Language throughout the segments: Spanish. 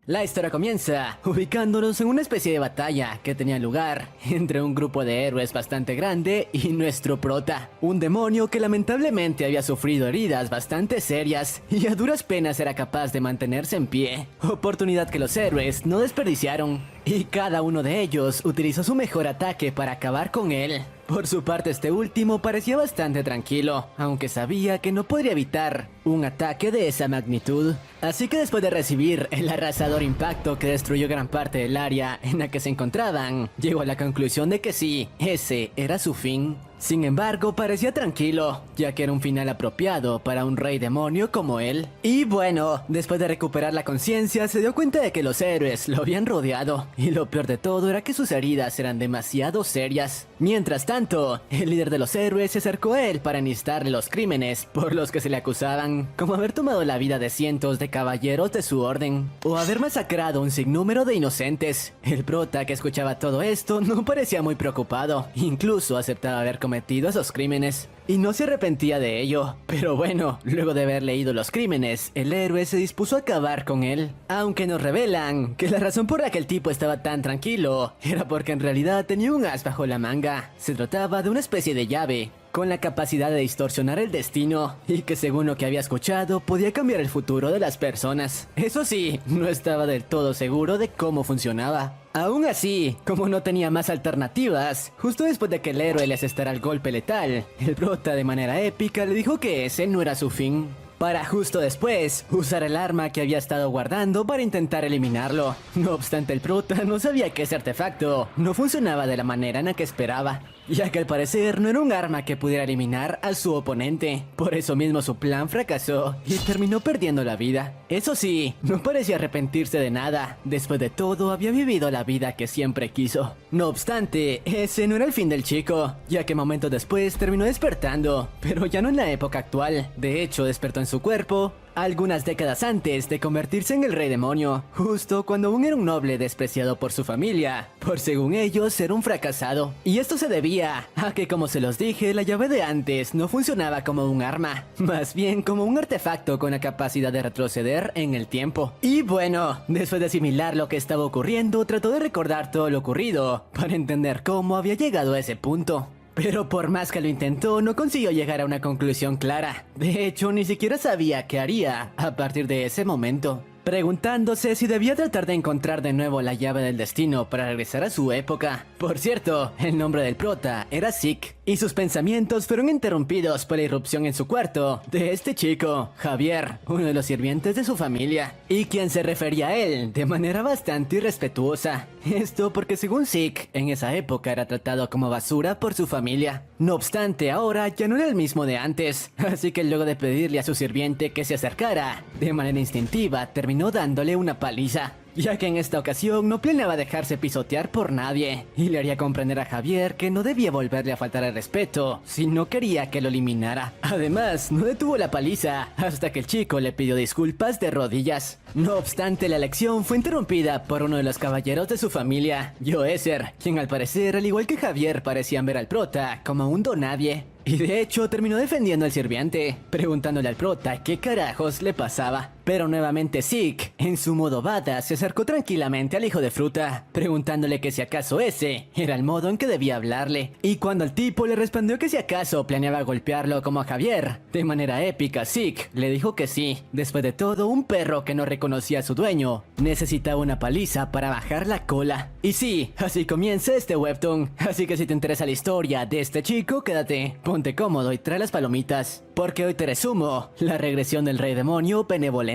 La historia comienza ubicándonos en una especie de batalla que tenía lugar entre un grupo de héroes bastante grande y nuestro prota, un demonio que lamentablemente había sufrido heridas bastante serias y a duras penas era capaz de mantenerse en pie, oportunidad que los héroes no desperdiciaron, y cada uno de ellos utilizó su mejor ataque para acabar con él. Por su parte, este último parecía bastante tranquilo, aunque sabía que no podría evitar un ataque de esa magnitud. Así que después de recibir el arrasador impacto que destruyó gran parte del área en la que se encontraban, llegó a la conclusión de que sí, ese era su fin. Sin embargo, parecía tranquilo, ya que era un final apropiado para un rey demonio como él. Y bueno, después de recuperar la conciencia, se dio cuenta de que los héroes lo habían rodeado, y lo peor de todo era que sus heridas eran demasiado serias. Mientras tanto, el líder de los héroes se acercó a él para enlistarle los crímenes por los que se le acusaban, como haber tomado la vida de cientos de caballeros de su orden, o haber masacrado un sinnúmero de inocentes. El prota, que escuchaba todo esto, no parecía muy preocupado, incluso aceptaba haber cometido esos crímenes, y no se arrepentía de ello. Pero bueno, luego de haber leído los crímenes, el héroe se dispuso a acabar con él, aunque nos revelan que la razón por la que el tipo estaba tan tranquilo era porque en realidad tenía un as bajo la manga. Se trataba de una especie de llave con la capacidad de distorsionar el destino, y que según lo que había escuchado podía cambiar el futuro de las personas. Eso sí, no estaba del todo seguro de cómo funcionaba. Aún así, como no tenía más alternativas, justo después de que el héroe le asestara el golpe letal, el prota de manera épica le dijo que ese no era su fin, para justo después usar el arma que había estado guardando para intentar eliminarlo. No obstante, el prota no sabía que ese artefacto no funcionaba de la manera en la que esperaba, ya que al parecer no era un arma que pudiera eliminar a su oponente. Por eso mismo su plan fracasó y terminó perdiendo la vida. Eso sí, no parecía arrepentirse de nada. Después de todo, había vivido la vida que siempre quiso. No obstante, ese no era el fin del chico, ya que momentos después terminó despertando, pero ya no en la época actual. De hecho, despertó en su cuerpo algunas décadas antes de convertirse en el rey demonio, justo cuando aún era un noble despreciado por su familia, por según ellos ser un fracasado. Y esto se debía a que, como se los dije, la llave de antes no funcionaba como un arma, más bien como un artefacto con la capacidad de retroceder en el tiempo. Y bueno, después de asimilar lo que estaba ocurriendo, trató de recordar todo lo ocurrido para entender cómo había llegado a ese punto. Pero por más que lo intentó, no consiguió llegar a una conclusión clara. De hecho, ni siquiera sabía qué haría a partir de ese momento, preguntándose si debía tratar de encontrar de nuevo la llave del destino para regresar a su época. Por cierto, el nombre del prota era Zeke, y sus pensamientos fueron interrumpidos por la irrupción en su cuarto de este chico, Javier, uno de los sirvientes de su familia, y quien se refería a él de manera bastante irrespetuosa. Esto porque según Zeke, en esa época era tratado como basura por su familia. No obstante, ahora ya no era el mismo de antes, así que luego de pedirle a su sirviente que se acercara, de manera instintiva terminó dándole una paliza, ya que en esta ocasión no planeaba dejarse pisotear por nadie, y le haría comprender a Javier que no debía volverle a faltar el respeto si no quería que lo eliminara. Además, no detuvo la paliza hasta que el chico le pidió disculpas de rodillas. No obstante, la lección fue interrumpida por uno de los caballeros de su familia, Joezer, quien al parecer, al igual que Javier, parecían ver al prota como un donadie. Y de hecho terminó defendiendo al sirviente, preguntándole al prota qué carajos le pasaba. Pero nuevamente Zeke, en su modo badass, se acercó tranquilamente al hijo de fruta, preguntándole que si acaso ese era el modo en que debía hablarle. Y cuando el tipo le respondió que si acaso planeaba golpearlo como a Javier, de manera épica, Zeke le dijo que sí. Después de todo, un perro que no reconocía a su dueño necesitaba una paliza para bajar la cola. Y sí, así comienza este webtoon. Así que si te interesa la historia de este chico, quédate, ponte cómodo y trae las palomitas, porque hoy te resumo la regresión del rey demonio benevolente.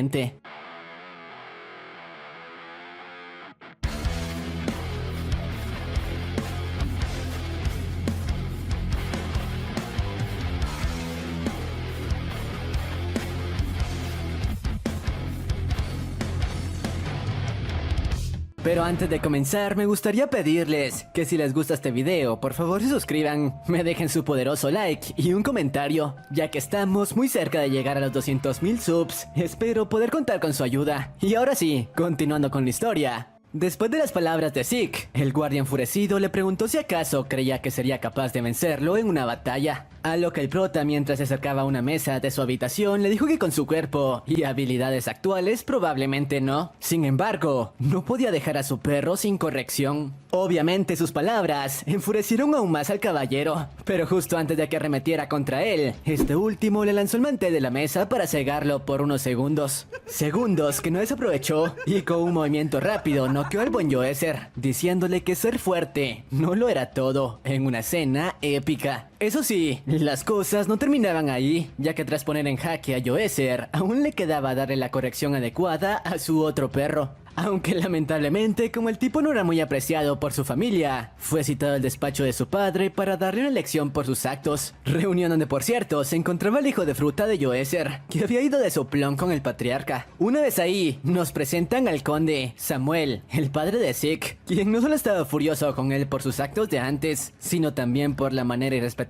Pero antes de comenzar, me gustaría pedirles que si les gusta este video, por favor se suscriban, me dejen su poderoso like y un comentario, ya que estamos muy cerca de llegar a los 200,000 subs. Espero poder contar con su ayuda. Y ahora sí, continuando con la historia. Después de las palabras de Zeke, el guardia enfurecido le preguntó si acaso creía que sería capaz de vencerlo en una batalla. A lo que el prota, mientras se acercaba a una mesa de su habitación, le dijo que con su cuerpo y habilidades actuales probablemente no. Sin embargo, no podía dejar a su perro sin corrección. Obviamente sus palabras enfurecieron aún más al caballero, pero justo antes de que arremetiera contra él, este último le lanzó el mantel de la mesa para cegarlo por unos segundos. Segundos que no desaprovechó y con un movimiento rápido noqueó al buen Joezer, diciéndole que ser fuerte no lo era todo en una escena épica. Eso sí, las cosas no terminaban ahí, ya que tras poner en jaque a Joezer, aún le quedaba darle la corrección adecuada a su otro perro. Aunque lamentablemente, como el tipo no era muy apreciado por su familia, fue citado al despacho de su padre para darle una lección por sus actos. Reunión donde, por cierto, se encontraba el hijo de fruta de Joezer, que había ido de soplón con el patriarca. Una vez ahí, nos presentan al conde Samuel, el padre de Zeke, quien no solo estaba furioso con él por sus actos de antes, sino también por la manera irrespetuosa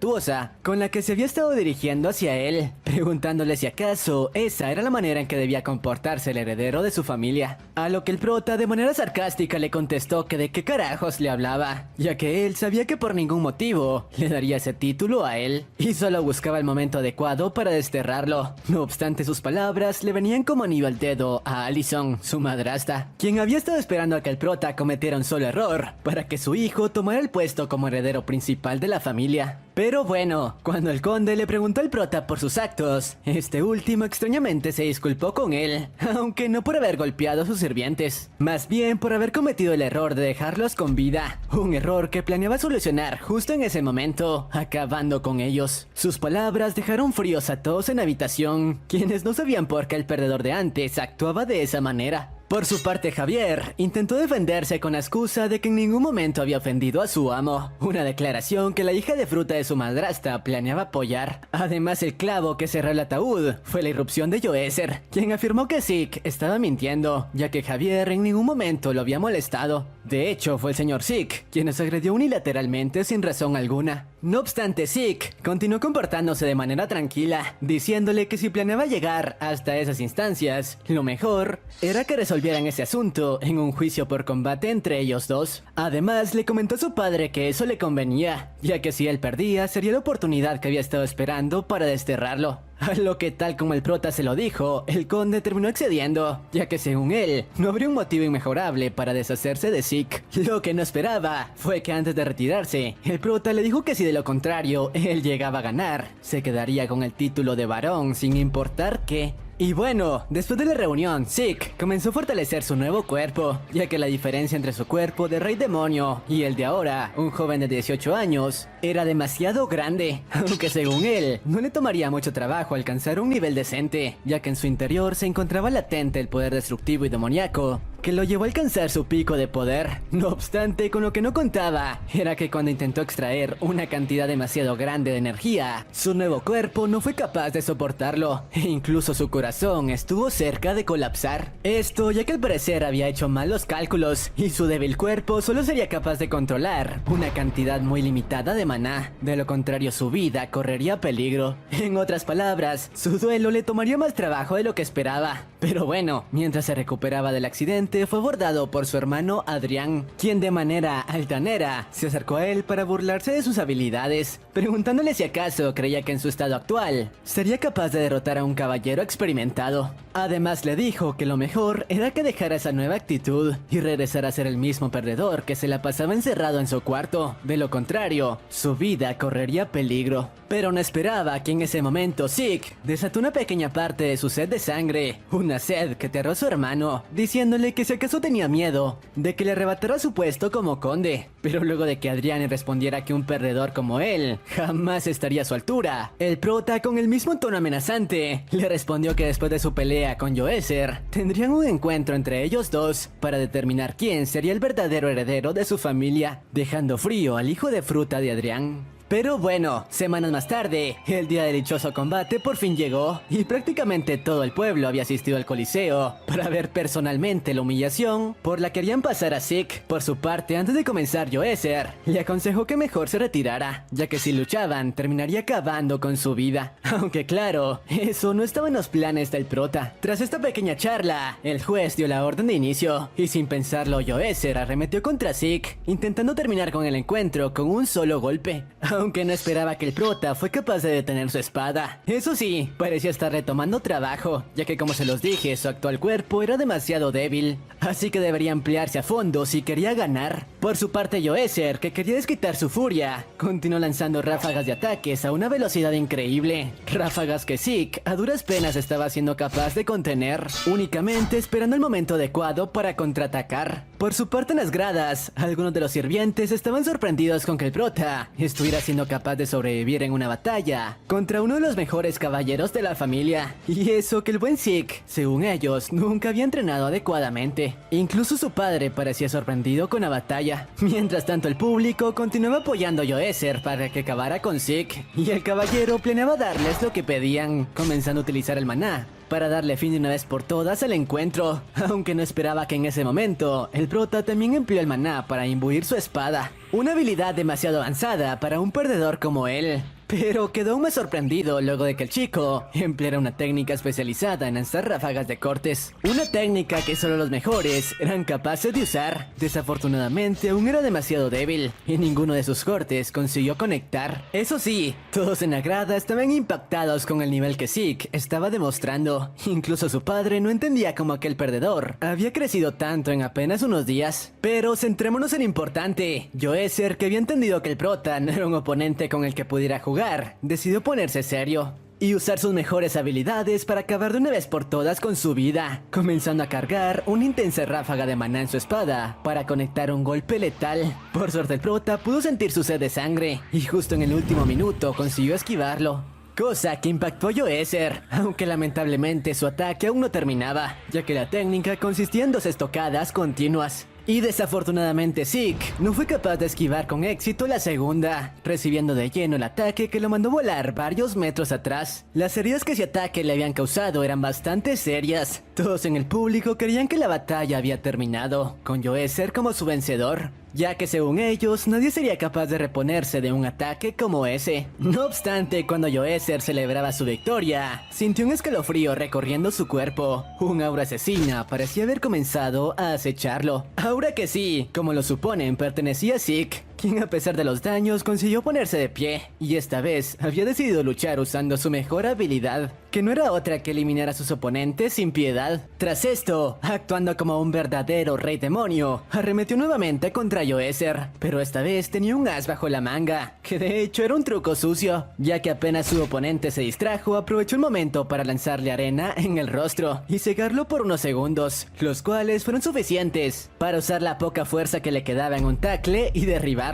con la que se había estado dirigiendo hacia él, preguntándole si acaso esa era la manera en que debía comportarse el heredero de su familia. A lo que el prota de manera sarcástica le contestó que de qué carajos le hablaba, ya que él sabía que por ningún motivo le daría ese título a él, y solo buscaba el momento adecuado para desterrarlo. No obstante, sus palabras le venían como anillo al dedo a Allison, su madrastra, quien había estado esperando a que el prota cometiera un solo error para que su hijo tomara el puesto como heredero principal de la familia. Pero bueno, cuando el conde le preguntó al prota por sus actos, este último extrañamente se disculpó con él, aunque no por haber golpeado a sus sirvientes, más bien por haber cometido el error de dejarlos con vida, un error que planeaba solucionar justo en ese momento, acabando con ellos. Sus palabras dejaron fríos a todos en la habitación, quienes no sabían por qué el perdedor de antes actuaba de esa manera. Por su parte, Javier intentó defenderse con la excusa de que en ningún momento había ofendido a su amo, una declaración que la hija de fruta de su madrastra planeaba apoyar. Además, el clavo que cerró el ataúd fue la irrupción de Joezer, quien afirmó que Zeke estaba mintiendo, ya que Javier en ningún momento lo había molestado. De hecho, fue el señor Zeke quien nos agredió unilateralmente sin razón alguna. No obstante, Zeke continuó comportándose de manera tranquila, diciéndole que si planeaba llegar hasta esas instancias, lo mejor era que resolvieran ese asunto en un juicio por combate entre ellos dos. Además, le comentó a su padre que eso le convenía, ya que si él perdía, sería la oportunidad que había estado esperando para desterrarlo. A lo que, tal como el prota se lo dijo, el conde terminó accediendo, ya que según él, no habría un motivo inmejorable para deshacerse de Zeke. Lo que no esperaba fue que antes de retirarse, el prota le dijo que si de lo contrario él llegaba a ganar, se quedaría con el título de varón sin importar qué. Y bueno, después de la reunión, Zeke comenzó a fortalecer su nuevo cuerpo, ya que la diferencia entre su cuerpo de rey demonio y el de ahora, un joven de 18 años, era demasiado grande, aunque según él, no le tomaría mucho trabajo alcanzar un nivel decente, ya que en su interior se encontraba latente el poder destructivo y demoníaco, que lo llevó a alcanzar su pico de poder. No obstante, con lo que no contaba, era que cuando intentó extraer una cantidad demasiado grande de energía, su nuevo cuerpo no fue capaz de soportarlo, e incluso su corazón estuvo cerca de colapsar. Esto ya que al parecer había hecho mal los cálculos, y su débil cuerpo solo sería capaz de controlar una cantidad muy limitada de maná, de lo contrario su vida correría peligro. En otras palabras, su duelo le tomaría más trabajo de lo que esperaba. Pero bueno, mientras se recuperaba del accidente, fue abordado por su hermano Adrián, quien de manera altanera se acercó a él para burlarse de sus habilidades, preguntándole si acaso creía que en su estado actual sería capaz de derrotar a un caballero experimentado. Además le dijo que lo mejor era que dejara esa nueva actitud y regresara a ser el mismo perdedor que se la pasaba encerrado en su cuarto. De lo contrario, su vida correría peligro. Pero no esperaba que en ese momento Zeke desató una pequeña parte de su sed de sangre, una sed que aterró a su hermano, diciéndole que si acaso tenía miedo de que le arrebatara su puesto como conde. Pero luego de que Adrián respondiera que un perdedor como él jamás estaría a su altura, el prota con el mismo tono amenazante le respondió que después de su pelea con Joezer tendrían un encuentro entre ellos dos para determinar quién sería el verdadero heredero de su familia, dejando frío al hijo de fruta de Adrián. Pero bueno, semanas más tarde, el día del dichoso combate por fin llegó y prácticamente todo el pueblo había asistido al Coliseo para ver personalmente la humillación por la que querían pasar a Zeke. Por su parte, antes de comenzar, Yoezer le aconsejó que mejor se retirara, ya que si luchaban terminaría acabando con su vida. Aunque claro, eso no estaba en los planes del prota. Tras esta pequeña charla, el juez dio la orden de inicio y sin pensarlo, Yoezer arremetió contra Zeke, intentando terminar con el encuentro con un solo golpe. Aunque no esperaba que el prota fue capaz de detener su espada. Eso sí, parecía estar retomando trabajo, ya que como se los dije, su actual cuerpo era demasiado débil, así que debería emplearse a fondo si quería ganar. Por su parte, Yoezer, que quería desquitar su furia, continuó lanzando ráfagas de ataques a una velocidad increíble. Ráfagas que Zeke a duras penas estaba siendo capaz de contener, únicamente esperando el momento adecuado para contraatacar. Por su parte, en las gradas, algunos de los sirvientes estaban sorprendidos con que el prota estuviera siendo capaz de sobrevivir en una batalla contra uno de los mejores caballeros de la familia. Y eso que el buen Zeke, según ellos, nunca había entrenado adecuadamente. Incluso su padre parecía sorprendido con la batalla. Mientras tanto, el público continuaba apoyando a Yoezer para que acabara con Zeke, y el caballero planeaba darles lo que pedían, comenzando a utilizar el maná para darle fin de una vez por todas al encuentro, aunque no esperaba que en ese momento el prota también empleó el maná para imbuir su espada, una habilidad demasiado avanzada para un perdedor como él. Pero quedó aún más sorprendido luego de que el chico empleara una técnica especializada en lanzar ráfagas de cortes. Una técnica que solo los mejores eran capaces de usar. Desafortunadamente aún era demasiado débil y ninguno de sus cortes consiguió conectar. Eso sí, todos en la grada estaban impactados con el nivel que Zeke estaba demostrando. Incluso su padre no entendía cómo aquel perdedor había crecido tanto en apenas unos días. Pero centrémonos en lo importante. Yoezer, que había entendido que el prota no era un oponente con el que pudiera jugar, decidió ponerse serio y usar sus mejores habilidades para acabar de una vez por todas con su vida, comenzando a cargar una intensa ráfaga de maná en su espada para conectar un golpe letal. Por suerte el prota pudo sentir su sed de sangre y justo en el último minuto consiguió esquivarlo, cosa que impactó a Yoezer, aunque lamentablemente su ataque aún no terminaba, ya que la técnica consistía en 2 estocadas continuas. Y desafortunadamente Zeke no fue capaz de esquivar con éxito la segunda, recibiendo de lleno el ataque que lo mandó volar varios metros atrás. Las heridas que ese ataque le habían causado eran bastante serias. Todos en el público creían que la batalla había terminado, con Yoezer como su vencedor, ya que según ellos nadie sería capaz de reponerse de un ataque como ese. No obstante, cuando Yoezer celebraba su victoria, sintió un escalofrío recorriendo su cuerpo. Un aura asesina parecía haber comenzado a acecharlo. Aura que sí, como lo suponen, pertenecía a Zeke, quien a pesar de los daños consiguió ponerse de pie, y esta vez había decidido luchar usando su mejor habilidad, que no era otra que eliminar a sus oponentes sin piedad. Tras esto, actuando como un verdadero rey demonio, arremetió nuevamente contra Yoezer, pero esta vez tenía un as bajo la manga, que de hecho era un truco sucio, ya que apenas su oponente se distrajo, aprovechó el momento para lanzarle arena en el rostro y cegarlo por unos segundos, los cuales fueron suficientes para usar la poca fuerza que le quedaba en un tackle y derribarlo.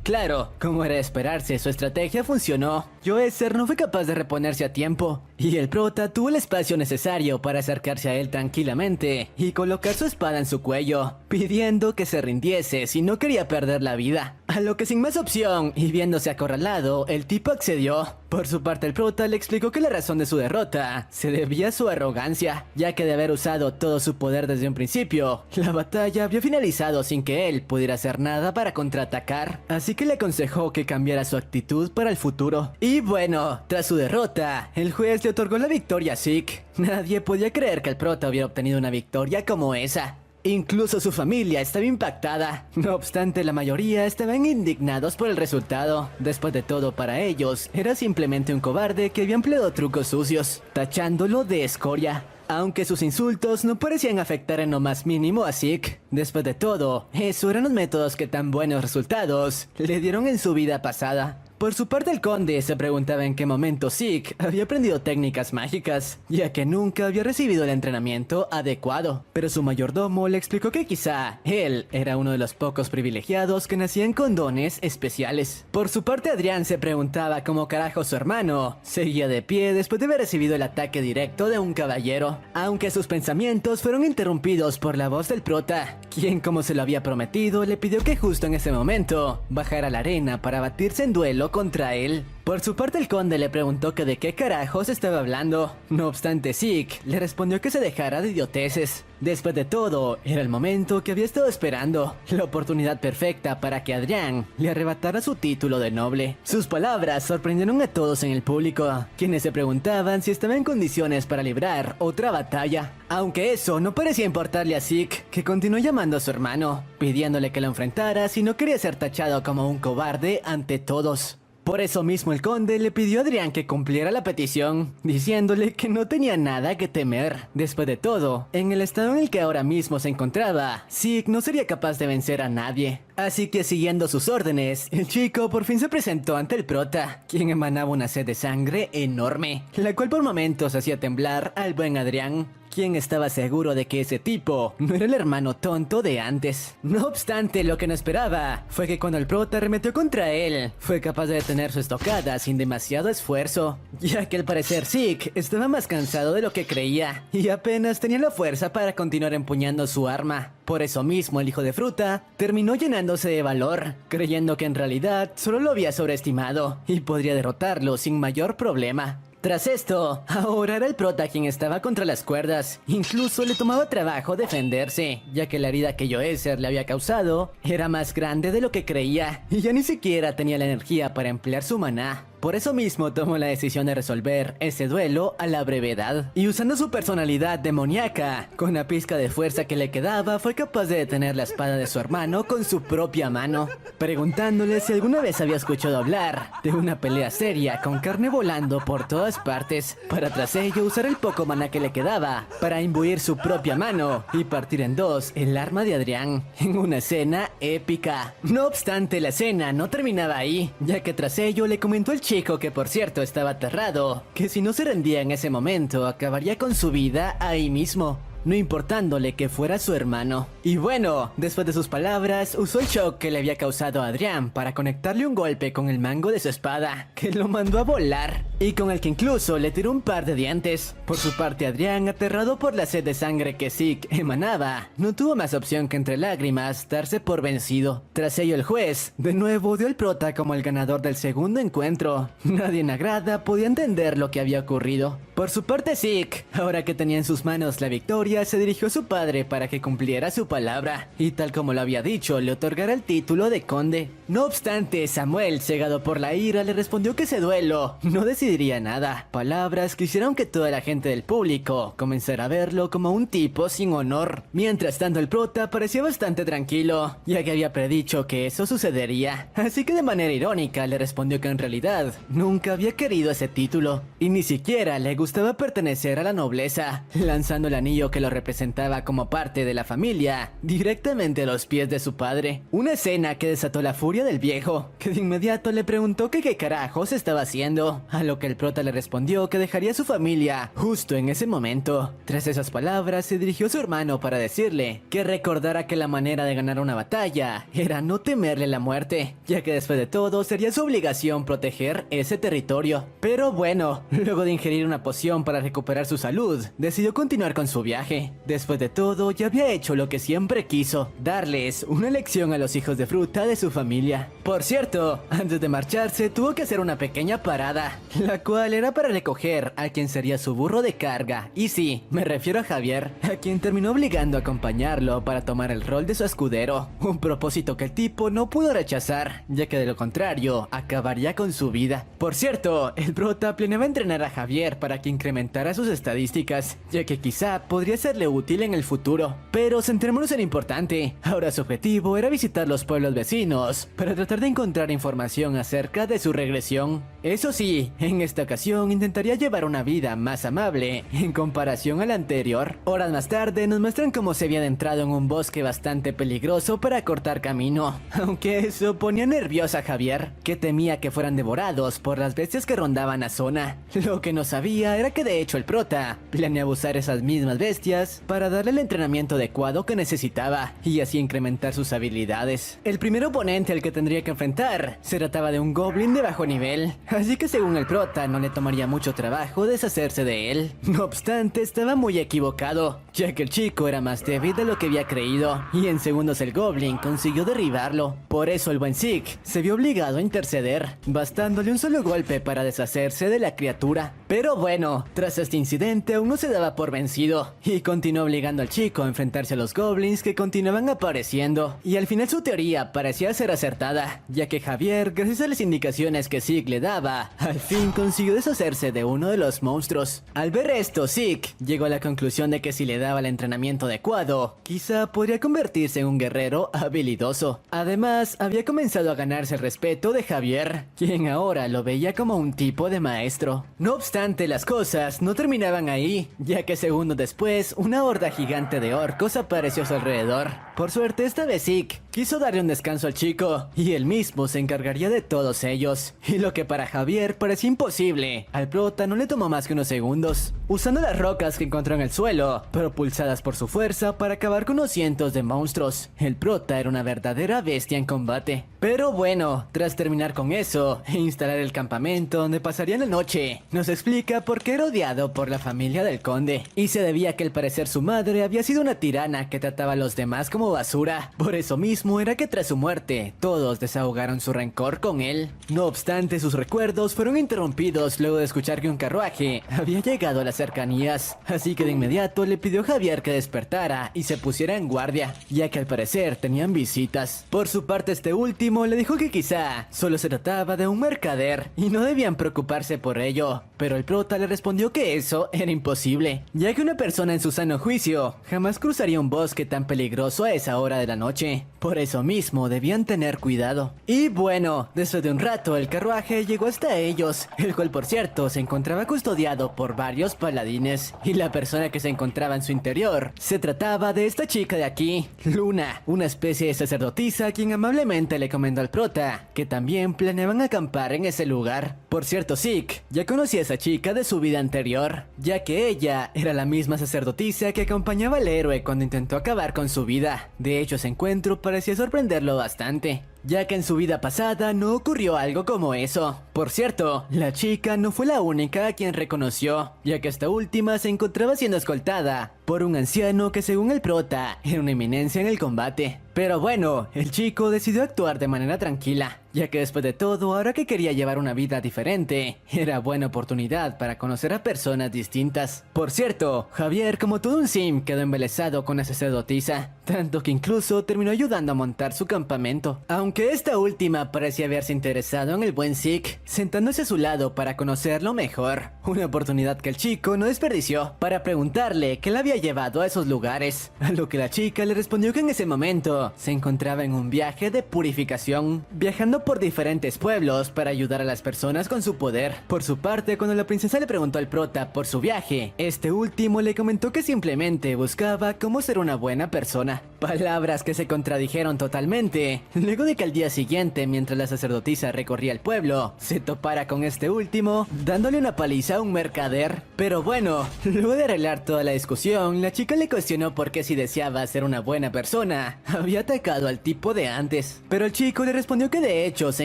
Claro, como era de esperarse, su estrategia funcionó. Yoezer no fue capaz de reponerse a tiempo, y el prota tuvo el espacio necesario para acercarse a él tranquilamente y colocar su espada en su cuello, pidiendo que se rindiese si no quería perder la vida. A lo que sin más opción y viéndose acorralado, el tipo accedió. Por su parte, el prota le explicó que la razón de su derrota se debía a su arrogancia, ya que de haber usado todo su poder desde un principio, la batalla había finalizado sin que él pudiera hacer nada para contraatacar, así que le aconsejó que cambiara su actitud para el futuro. Y bueno, tras su derrota, el juez le otorgó la victoria a Zeke. Nadie podía creer que el prota hubiera obtenido una victoria como esa. Incluso su familia estaba impactada. No obstante, la mayoría estaban indignados por el resultado. Después de todo, para ellos, era simplemente un cobarde que había empleado trucos sucios, tachándolo de escoria. Aunque sus insultos no parecían afectar en lo más mínimo a Zeke. Después de todo, esos eran los métodos que tan buenos resultados le dieron en su vida pasada. Por su parte, el conde se preguntaba en qué momento Zeke había aprendido técnicas mágicas, ya que nunca había recibido el entrenamiento adecuado. Pero su mayordomo le explicó que quizá él era uno de los pocos privilegiados que nacían con dones especiales. Por su parte, Adrián se preguntaba cómo carajo su hermano seguía de pie después de haber recibido el ataque directo de un caballero, aunque sus pensamientos fueron interrumpidos por la voz del prota, quien, como se lo había prometido, le pidió que justo en ese momento bajara a la arena para batirse en duelo contra él. Por su parte, el conde le preguntó que de qué carajos estaba hablando. No obstante, Zeke le respondió que se dejara de idioteces. Después de todo, era el momento que había estado esperando, la oportunidad perfecta para que Adrián le arrebatara su título de noble. Sus palabras sorprendieron a todos en el público, quienes se preguntaban si estaba en condiciones para librar otra batalla. Aunque eso no parecía importarle a Zeke, que continuó llamando a su hermano, pidiéndole que lo enfrentara si no quería ser tachado como un cobarde ante todos. Por eso mismo el conde le pidió a Adrián que cumpliera la petición, diciéndole que no tenía nada que temer. Después de todo, en el estado en el que ahora mismo se encontraba, Zeke no sería capaz de vencer a nadie. Así que siguiendo sus órdenes, el chico por fin se presentó ante el prota, quien emanaba una sed de sangre enorme, la cual por momentos hacía temblar al buen Adrián, quien estaba seguro de que ese tipo no era el hermano tonto de antes. No obstante, lo que no esperaba fue que cuando el prota arremetió contra él, fue capaz de detener su estocada sin demasiado esfuerzo, ya que al parecer Zeke estaba más cansado de lo que creía y apenas tenía la fuerza para continuar empuñando su arma. Por eso mismo el hijo de fruta terminó llenándose de valor, creyendo que en realidad solo lo había sobreestimado y podría derrotarlo sin mayor problema. Tras esto, ahora era el prota quien estaba contra las cuerdas. Incluso le tomaba trabajo defenderse, ya que la herida que Joeser le había causado era más grande de lo que creía, y ya ni siquiera tenía la energía para emplear su maná. Por eso mismo tomó la decisión de resolver ese duelo a la brevedad. Y usando su personalidad demoníaca, con la pizca de fuerza que le quedaba, fue capaz de detener la espada de su hermano con su propia mano, preguntándole si alguna vez había escuchado hablar de una pelea seria con carne volando por todas partes, para tras ello usar el poco maná que le quedaba para imbuir su propia mano y partir en dos el arma de Adrián, en una escena épica. No obstante, la escena no terminaba ahí, ya que tras ello le comentó el chico, que por cierto estaba aterrado, que si no se rendía en ese momento acabaría con su vida ahí mismo, no importándole que fuera su hermano. Y bueno, después de sus palabras, usó el shock que le había causado a Adrián para conectarle un golpe con el mango de su espada, que lo mandó a volar, y con el que incluso le tiró un par de dientes. Por su parte, Adrián, aterrado por la sed de sangre que Zeke emanaba, no tuvo más opción que entre lágrimas darse por vencido. Tras ello, el juez de nuevo dio al prota como el ganador del segundo encuentro. Nadie en la grada podía entender lo que había ocurrido. Por su parte, Zeke, ahora que tenía en sus manos la victoria, se dirigió a su padre para que cumpliera su palabra, y tal como lo había dicho, le otorgara el título de conde. No obstante, Samuel, cegado por la ira, le respondió que ese duelo no decidiría nada. Palabras que hicieron que toda la gente del público comenzara a verlo como un tipo sin honor. Mientras tanto, el prota parecía bastante tranquilo, ya que había predicho que eso sucedería. Así que de manera irónica le respondió que en realidad nunca había querido ese título, y ni siquiera le gustaba pertenecer a la nobleza, lanzando el anillo que lo representaba como parte de la familia directamente a los pies de su padre. Una escena que desató la furia del viejo, que de inmediato le preguntó que qué carajos estaba haciendo, a lo que el prota le respondió que dejaría a su familia justo en ese momento. Tras esas palabras, se dirigió a su hermano para decirle que recordara que la manera de ganar una batalla era no temerle la muerte, ya que después de todo sería su obligación proteger ese territorio. Pero bueno, luego de ingerir una poción para recuperar su salud, decidió continuar con su viaje. Después de todo, ya había hecho lo que siempre quiso, darles una lección a los hijos de fruta de su familia. Por cierto, antes de marcharse, tuvo que hacer una pequeña parada, la cual era para recoger a quien sería su burro de carga. Y sí, me refiero a Javier, a quien terminó obligando a acompañarlo para tomar el rol de su escudero. Un propósito que el tipo no pudo rechazar, ya que de lo contrario, acabaría con su vida. Por cierto, el prota planeaba entrenar a Javier para que incrementara sus estadísticas, ya que quizá podría serle útil en el futuro. Pero centrémonos en lo importante. Ahora su objetivo era visitar los pueblos vecinos para tratar de encontrar información acerca de su regresión. Eso sí, en esta ocasión intentaría llevar una vida más amable en comparación a la anterior. Horas más tarde nos muestran cómo se había adentrado en un bosque bastante peligroso para cortar camino, aunque eso ponía nerviosa a Javier, que temía que fueran devorados por las bestias que rondaban la zona. Lo que no sabía teoría era que de hecho el prota planeaba usar esas mismas bestias para darle el entrenamiento adecuado que necesitaba y así incrementar sus habilidades. El primer oponente al que tendría que enfrentar se trataba de un goblin de bajo nivel, así que según el prota no le tomaría mucho trabajo deshacerse de él. No obstante, estaba muy equivocado, ya que el chico era más débil de lo que había creído y en segundos el goblin consiguió derribarlo. Por eso el buen Zeke se vio obligado a interceder, bastándole un solo golpe para deshacerse de la criatura. Pero bueno, tras este incidente aún no se daba por vencido y continuó obligando al chico a enfrentarse a los goblins que continuaban apareciendo. Y al final su teoría parecía ser acertada, ya que Javier, gracias a las indicaciones que Zeke le daba, al fin consiguió deshacerse de uno de los monstruos. Al ver esto, Zeke llegó a la conclusión de que si le daba el entrenamiento adecuado, quizá podría convertirse en un guerrero habilidoso. Además, había comenzado a ganarse el respeto de Javier, quien ahora lo veía como un tipo de maestro. No obstante, las cosas no terminaban ahí, ya que segundos después, una horda gigante de orcos apareció a su alrededor. Por suerte, esta vez Zeke quiso darle un descanso al chico, y él mismo se encargaría de todos ellos. Y lo que para Javier parecía imposible, al prota no le tomó más que unos segundos, usando las rocas que encontró en el suelo, propulsadas por su fuerza para acabar con unos cientos de monstruos. El prota era una verdadera bestia en combate. Pero bueno, tras terminar con eso e instalar el campamento donde pasaría la noche, nos explica por qué era odiado por la familia del conde, y se debía a que al parecer su madre había sido una tirana que trataba a los demás como basura. Por eso mismo era que tras su muerte, todos desahogaron su rencor con él. No obstante, sus recuerdos fueron interrumpidos luego de escuchar que un carruaje había llegado a las cercanías, así que de inmediato le pidió a Javier que despertara y se pusiera en guardia, ya que al parecer tenían visitas. Por su parte, este último le dijo que quizá solo se trataba de un mercader y no debían preocuparse por ello, pero el prota le respondió que eso era imposible, ya que una persona en su sano juicio jamás cruzaría un bosque tan peligroso a esa hora de la noche. Por eso mismo debían tener cuidado. Y bueno, después de un rato el carruaje llegó hasta ellos, el cual por cierto se encontraba custodiado por varios paladines, y la persona que se encontraba en su interior se trataba de esta chica de aquí, Luna, una especie de sacerdotisa quien amablemente le comentó al prota que también planeaban acampar en ese lugar. Por cierto, Zeke ya conocía a esa chica de su vida anterior, ya que ella era la misma sacerdotisa que acompañaba al héroe cuando intentó acabar con su vida. De hecho, ese encuentro parecía sorprenderlo bastante, ya que en su vida pasada no ocurrió algo como eso. Por cierto, la chica no fue la única a quien reconoció, ya que esta última se encontraba siendo escoltada por un anciano que según el prota era una eminencia en el combate. Pero bueno, el chico decidió actuar de manera tranquila, ya que después de todo, ahora que quería llevar una vida diferente, era buena oportunidad para conocer a personas distintas. Por cierto, Javier, como todo un sim, quedó embelesado con la sacerdotisa, tanto que incluso terminó ayudando a montar su campamento. Aunque esta última parecía haberse interesado en el buen Zeke, sentándose a su lado para conocerlo mejor, una oportunidad que el chico no desperdició para preguntarle qué la había llevado a esos lugares, a lo que la chica le respondió que en ese momento se encontraba en un viaje de purificación, viajando por diferentes pueblos para ayudar a las personas con su poder. Por su parte, cuando la princesa le preguntó al prota por su viaje, este último le comentó que simplemente buscaba cómo ser una buena persona. Palabras que se contradijeron totalmente, luego de que al día siguiente, mientras la sacerdotisa recorría el pueblo, se topara con este último, dándole una paliza a un mercader. Pero bueno, luego de arreglar toda la discusión, la chica le cuestionó por qué si deseaba ser una buena persona, había atacado al tipo de antes. Pero el chico le respondió que de hecho se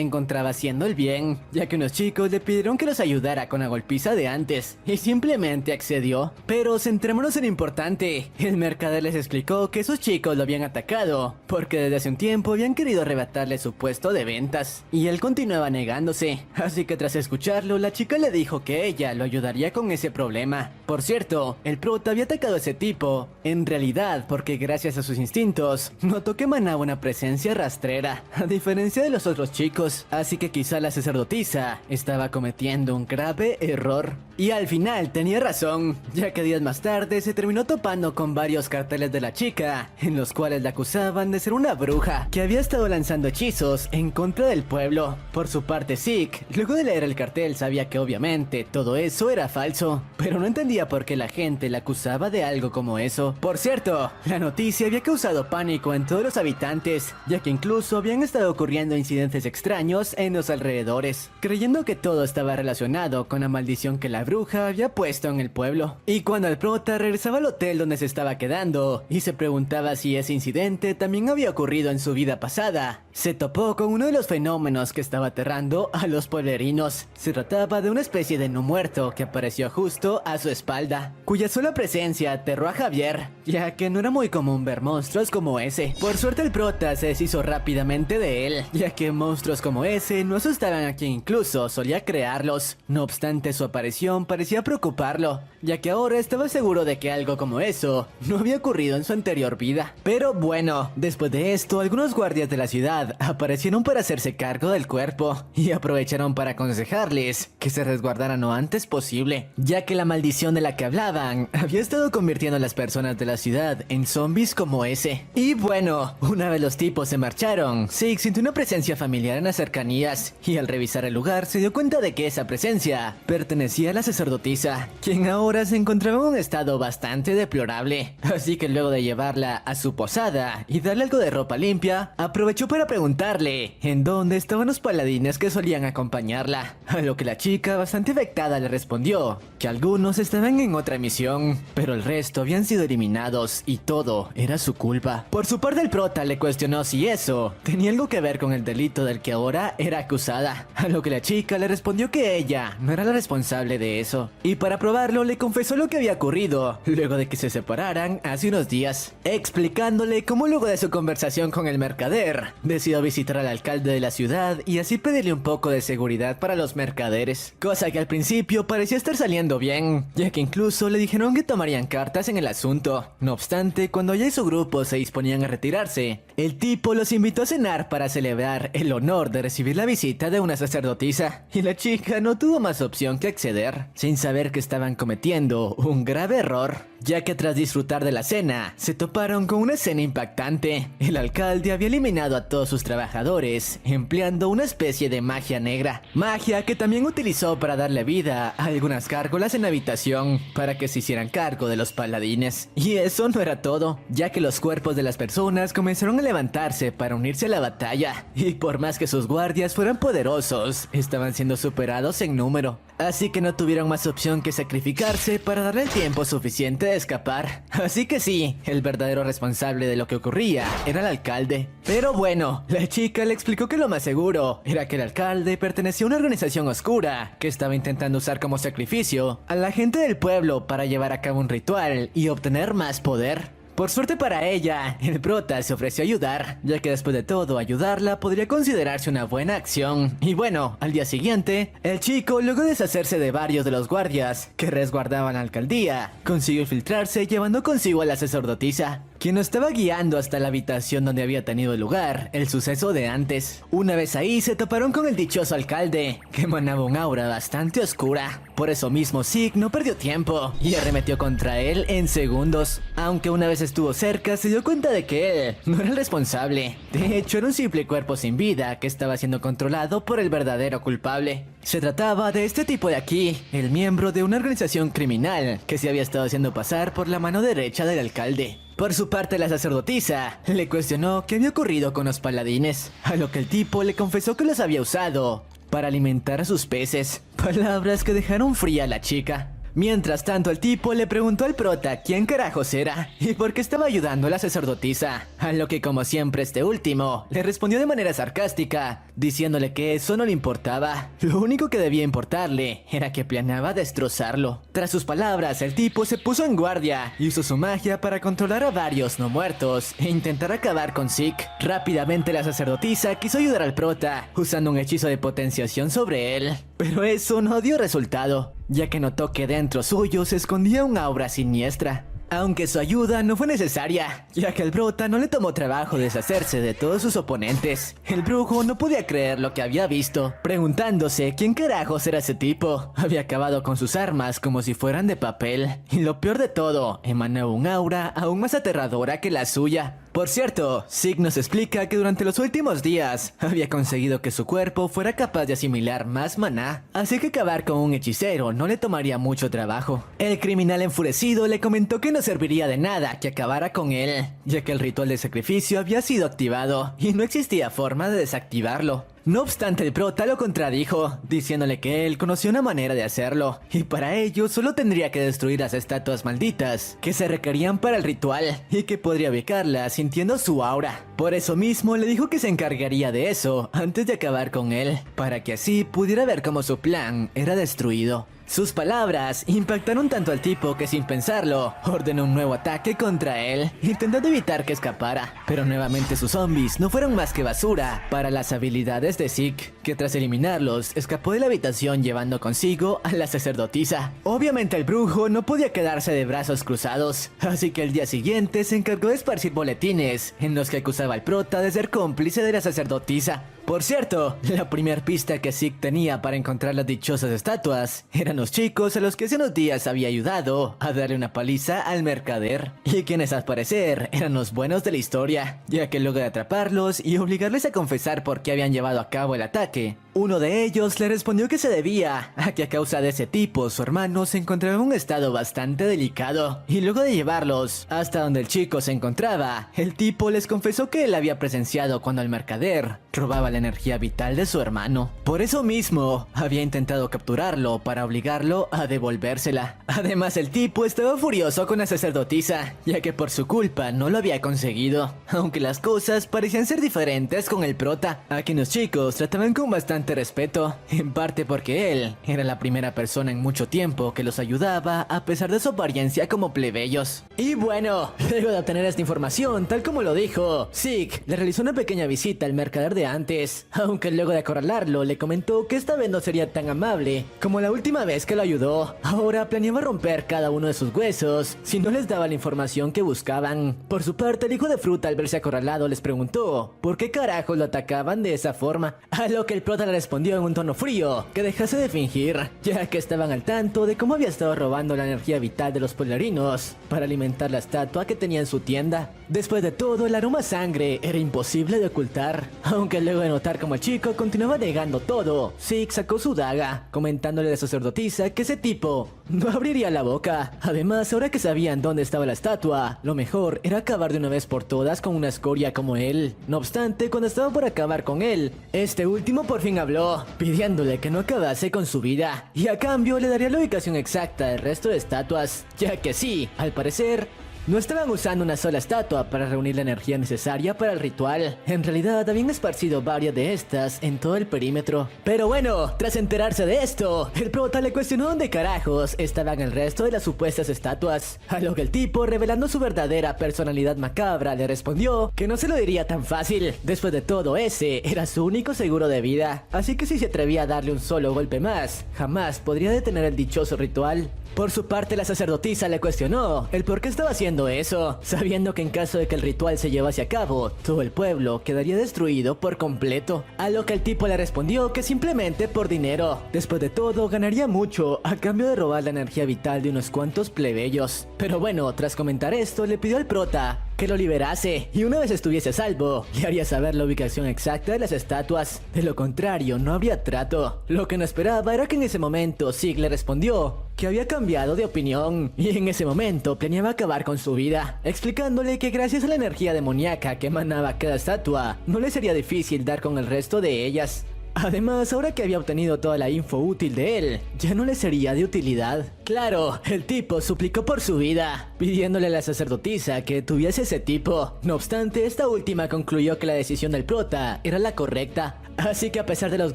encontraba haciendo el bien, ya que unos chicos le pidieron que los ayudara con la golpiza de antes, y simplemente accedió. Pero centrémonos en lo importante, el mercader les explicó que esos chicos lo habían atacado, porque desde hace un tiempo habían querido arrebatarle su puesto de ventas, y él continuaba negándose. Así que tras escucharlo, la chica le dijo que ella lo ayudaría con ese problema. Por cierto, el prota había atacado a ese tipo, en realidad porque gracias a sus instintos, notó que emanaba una presencia rastrera, a diferencia de los otros chicos, así que quizá la sacerdotisa estaba cometiendo un grave error. Y al final tenía razón, ya que días más tarde se terminó topando con varios carteles de la chica, en los cuales la acusaban de ser una bruja, que había estado lanzando hechizos en contra del pueblo. Por su parte, Zeke, luego de leer el cartel, sabía que obviamente todo eso era falso, pero no entendía por qué la gente la acusaba de algo como eso. Por cierto, la noticia había causado pánico en todos los habitantes, ya que incluso habían estado ocurriendo incidentes extraños en los alrededores, creyendo que todo estaba relacionado con la maldición que la bruja había puesto en el pueblo. Y cuando el prota regresaba al hotel donde se estaba quedando y se preguntaba si ese incidente también había ocurrido en su vida pasada, se topó con uno de los fenómenos que estaba aterrando a los pueblerinos. Se trataba de una especie de no muerto que apareció justo a su espalda, cuya sola presencia aterró a Javier, ya que no era muy común ver monstruos como ese. Por suerte el prota se deshizo rápidamente de él, ya que monstruos como ese no asustaban a quien incluso solía crearlos. No obstante, su aparición parecía preocuparlo, ya que ahora estaba seguro de que algo como eso no había ocurrido en su anterior vida. Pero bueno, después de esto, algunos guardias de la ciudad aparecieron para hacerse cargo del cuerpo y aprovecharon para aconsejarles que se resguardaran lo antes posible, ya que la maldición de la que hablaban había estado convirtiendo a las personas de la ciudad en zombies como ese. Y bueno, una vez los tipos se marcharon, Zeke sintió una presencia familiar en las cercanías y al revisar el lugar se dio cuenta de que esa presencia pertenecía a la sacerdotisa, quien ahora se encontraba en un estado bastante deplorable. Así que luego de llevarla a su posada y darle algo de ropa limpia, aprovechó para preguntarle en dónde estaban los paladines que solían acompañarla, a lo que la chica, bastante afectada, le respondió que algunos estaban en otra misión, pero el resto habían sido eliminados y todo era su culpa. Por su parte, el prota le cuestionó si eso tenía algo que ver con el delito del que ahora era acusada, a lo que la chica le respondió que ella no era la responsable de eso, y para probarlo le confesó lo que había ocurrido luego de que se separaran hace unos días, explicándole cómo luego de su conversación con el mercader decidió visitar al alcalde de la ciudad y así pedirle un poco de seguridad para los mercaderes, cosa que al principio parecía estar saliendo bien, ya que incluso le dijeron que tomarían cartas en el asunto. No obstante, cuando ella y su grupo se disponían a retirarse, el tipo los invitó a cenar para celebrar el honor de recibir la visita de una sacerdotisa, y la chica no tuvo más opción que acceder, sin saber que estaban cometiendo un grave error, ya que tras disfrutar de la cena, se toparon con una escena impactante. El alcalde había eliminado a todos sus trabajadores, empleando una especie de magia negra, magia que también utilizó para darle vida a algunas gárgolas en la habitación, para que se hicieran cargo de los paladines. Y eso no era todo, ya que los cuerpos de las personas comenzaron a levantarse para unirse a la batalla, y por más que sus guardias fueran poderosos, estaban siendo superados en número. Así que no tuvieron más opción que sacrificarse para darle el tiempo suficiente de escapar. Así que sí, el verdadero responsable de lo que ocurría era el alcalde. Pero bueno, la chica le explicó que lo más seguro era que el alcalde pertenecía a una organización oscura que estaba intentando usar como sacrificio a la gente del pueblo para llevar a cabo un ritual y obtener más poder. Por suerte para ella, el prota se ofreció a ayudar, ya que después de todo, ayudarla podría considerarse una buena acción. Y bueno, al día siguiente, el chico, luego de deshacerse de varios de los guardias que resguardaban la alcaldía, consiguió infiltrarse llevando consigo a la sacerdotisa, quien lo estaba guiando hasta la habitación donde había tenido lugar el suceso de antes. Una vez ahí, se toparon con el dichoso alcalde, que emanaba un aura bastante oscura. Por eso mismo, Zeke no perdió tiempo y arremetió contra él en segundos. Aunque una vez estuvo cerca, se dio cuenta de que él no era el responsable. De hecho, era un simple cuerpo sin vida que estaba siendo controlado por el verdadero culpable. Se trataba de este tipo de aquí, el miembro de una organización criminal que se había estado haciendo pasar por la mano derecha del alcalde. Por su parte, la sacerdotisa le cuestionó qué había ocurrido con los paladines, a lo que el tipo le confesó que los había usado para alimentar a sus peces, palabras que dejaron fría a la chica. Mientras tanto, el tipo le preguntó al prota quién carajos era y por qué estaba ayudando a la sacerdotisa, a lo que como siempre este último le respondió de manera sarcástica, diciéndole que eso no le importaba. Lo único que debía importarle era que planeaba destrozarlo. Tras sus palabras, el tipo se puso en guardia y usó su magia para controlar a varios no muertos e intentar acabar con Zeke. Rápidamente la sacerdotisa quiso ayudar al prota usando un hechizo de potenciación sobre él, pero eso no dio resultado, ya que notó que dentro suyo se escondía un aura siniestra. Aunque su ayuda no fue necesaria, ya que el prota no le tomó trabajo deshacerse de todos sus oponentes. El brujo no podía creer lo que había visto, preguntándose quién carajos era ese tipo. Había acabado con sus armas como si fueran de papel, y lo peor de todo, emanaba un aura aún más aterradora que la suya. Por cierto, Zeke nos explica que durante los últimos días había conseguido que su cuerpo fuera capaz de asimilar más maná, así que acabar con un hechicero no le tomaría mucho trabajo. El criminal enfurecido le comentó que no serviría de nada que acabara con él, ya que el ritual de sacrificio había sido activado y no existía forma de desactivarlo. No obstante, el prota lo contradijo, diciéndole que él conocía una manera de hacerlo, y para ello solo tendría que destruir las estatuas malditas que se requerían para el ritual, y que podría ubicarlas sintiendo su aura. Por eso mismo le dijo que se encargaría de eso antes de acabar con él, para que así pudiera ver cómo su plan era destruido. Sus palabras impactaron tanto al tipo que sin pensarlo, ordenó un nuevo ataque contra él, intentando evitar que escapara. Pero nuevamente sus zombies no fueron más que basura para las habilidades de Zeke, que tras eliminarlos, escapó de la habitación llevando consigo a la sacerdotisa. Obviamente el brujo no podía quedarse de brazos cruzados, así que el día siguiente se encargó de esparcir boletines en los que acusaba al prota de ser cómplice de la sacerdotisa. Por cierto, la primera pista que Zeke tenía para encontrar las dichosas estatuas eran los chicos a los que hace unos días había ayudado a darle una paliza al mercader, y quienes al parecer eran los buenos de la historia, ya que luego de atraparlos y obligarles a confesar por qué habían llevado a cabo el ataque, uno de ellos le respondió que se debía a que a causa de ese tipo su hermano se encontraba en un estado bastante delicado, y luego de llevarlos hasta donde el chico se encontraba, el tipo les confesó que él había presenciado cuando el mercader robaba la energía vital de su hermano. Por eso mismo había intentado capturarlo para obligarlo a devolvérsela. Además, el tipo estaba furioso con la sacerdotisa, ya que por su culpa no lo había conseguido, aunque las cosas parecían ser diferentes con el prota, a quien los chicos trataban con bastante respeto, en parte porque él era la primera persona en mucho tiempo que los ayudaba a pesar de su apariencia como plebeyos. Y bueno, luego de obtener esta información, tal como lo dijo, Zeke le realizó una pequeña visita al mercader de antes, aunque luego de acorralarlo le comentó que esta vez no sería tan amable como la última vez que lo ayudó. Ahora planeaba romper cada uno de sus huesos si no les daba la información que buscaban. Por su parte, el hijo de fruta al verse acorralado les preguntó por qué carajos lo atacaban de esa forma, a lo que el prota le respondió en un tono frío que dejase de fingir, ya que estaban al tanto de cómo había estado robando la energía vital de los polarinos para alimentar la estatua que tenía en su tienda. Después de todo, el aroma a sangre era imposible de ocultar, aunque luego de notar como el chico continuaba negando todo, Zeke sacó su daga, comentándole a la sacerdotisa que ese tipo no abriría la boca. Además, ahora que sabían dónde estaba la estatua, lo mejor era acabar de una vez por todas con una escoria como él. No obstante, cuando estaba por acabar con él, este último por fin habló, pidiéndole que no acabase con su vida, y a cambio le daría la ubicación exacta del resto de estatuas, ya que sí, al parecer, no estaban usando una sola estatua para reunir la energía necesaria para el ritual. En realidad habían esparcido varias de estas en todo el perímetro. Pero bueno, tras enterarse de esto, el prota le cuestionó dónde carajos estaban el resto de las supuestas estatuas, a lo que el tipo, revelando su verdadera personalidad macabra, le respondió que no se lo diría tan fácil. Después de todo, ese era su único seguro de vida, así que si se atrevía a darle un solo golpe más, jamás podría detener el dichoso ritual. Por su parte, la sacerdotisa le cuestionó el por qué estaba haciendo eso, sabiendo que en caso de que el ritual se llevase a cabo, todo el pueblo quedaría destruido por completo, a lo que el tipo le respondió que simplemente por dinero. Después de todo, ganaría mucho a cambio de robar la energía vital de unos cuantos plebeyos. Pero bueno, tras comentar esto, le pidió al prota que lo liberase, y una vez estuviese a salvo, le haría saber la ubicación exacta de las estatuas. De lo contrario, no habría trato. Lo que no esperaba era que en ese momento Zeke le respondió que había cambiado de opinión, y en ese momento planeaba acabar con su vida, explicándole que gracias a la energía demoníaca que emanaba cada estatua, no le sería difícil dar con el resto de ellas. Además, ahora que había obtenido toda la info útil de él, ya no le sería de utilidad. Claro, el tipo suplicó por su vida, pidiéndole a la sacerdotisa que tuviese ese tipo. No obstante, esta última concluyó que la decisión del prota era la correcta. Así que a pesar de los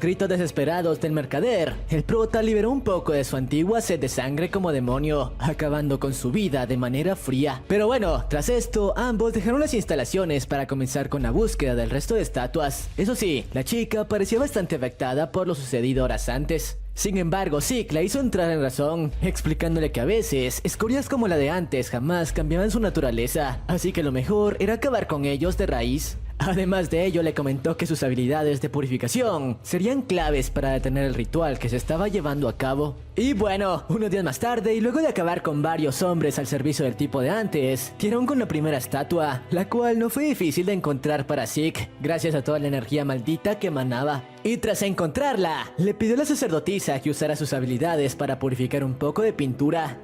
gritos desesperados del mercader, el prota liberó un poco de su antigua sed de sangre como demonio, acabando con su vida de manera fría. Pero bueno, tras esto, ambos dejaron las instalaciones para comenzar con la búsqueda del resto de estatuas. Eso sí, la chica parecía bastante afectada por lo sucedido horas antes. Sin embargo, Zeke la hizo entrar en razón, explicándole que a veces escorias como la de antes jamás cambiaban su naturaleza, así que lo mejor era acabar con ellos de raíz. Además de ello, le comentó que sus habilidades de purificación serían claves para detener el ritual que se estaba llevando a cabo. Y bueno, unos días más tarde, y luego de acabar con varios hombres al servicio del tipo de antes, dieron con la primera estatua, la cual no fue difícil de encontrar para Zeke, gracias a toda la energía maldita que emanaba. Y tras encontrarla, le pidió a la sacerdotisa que usara sus habilidades para purificar un poco de pintura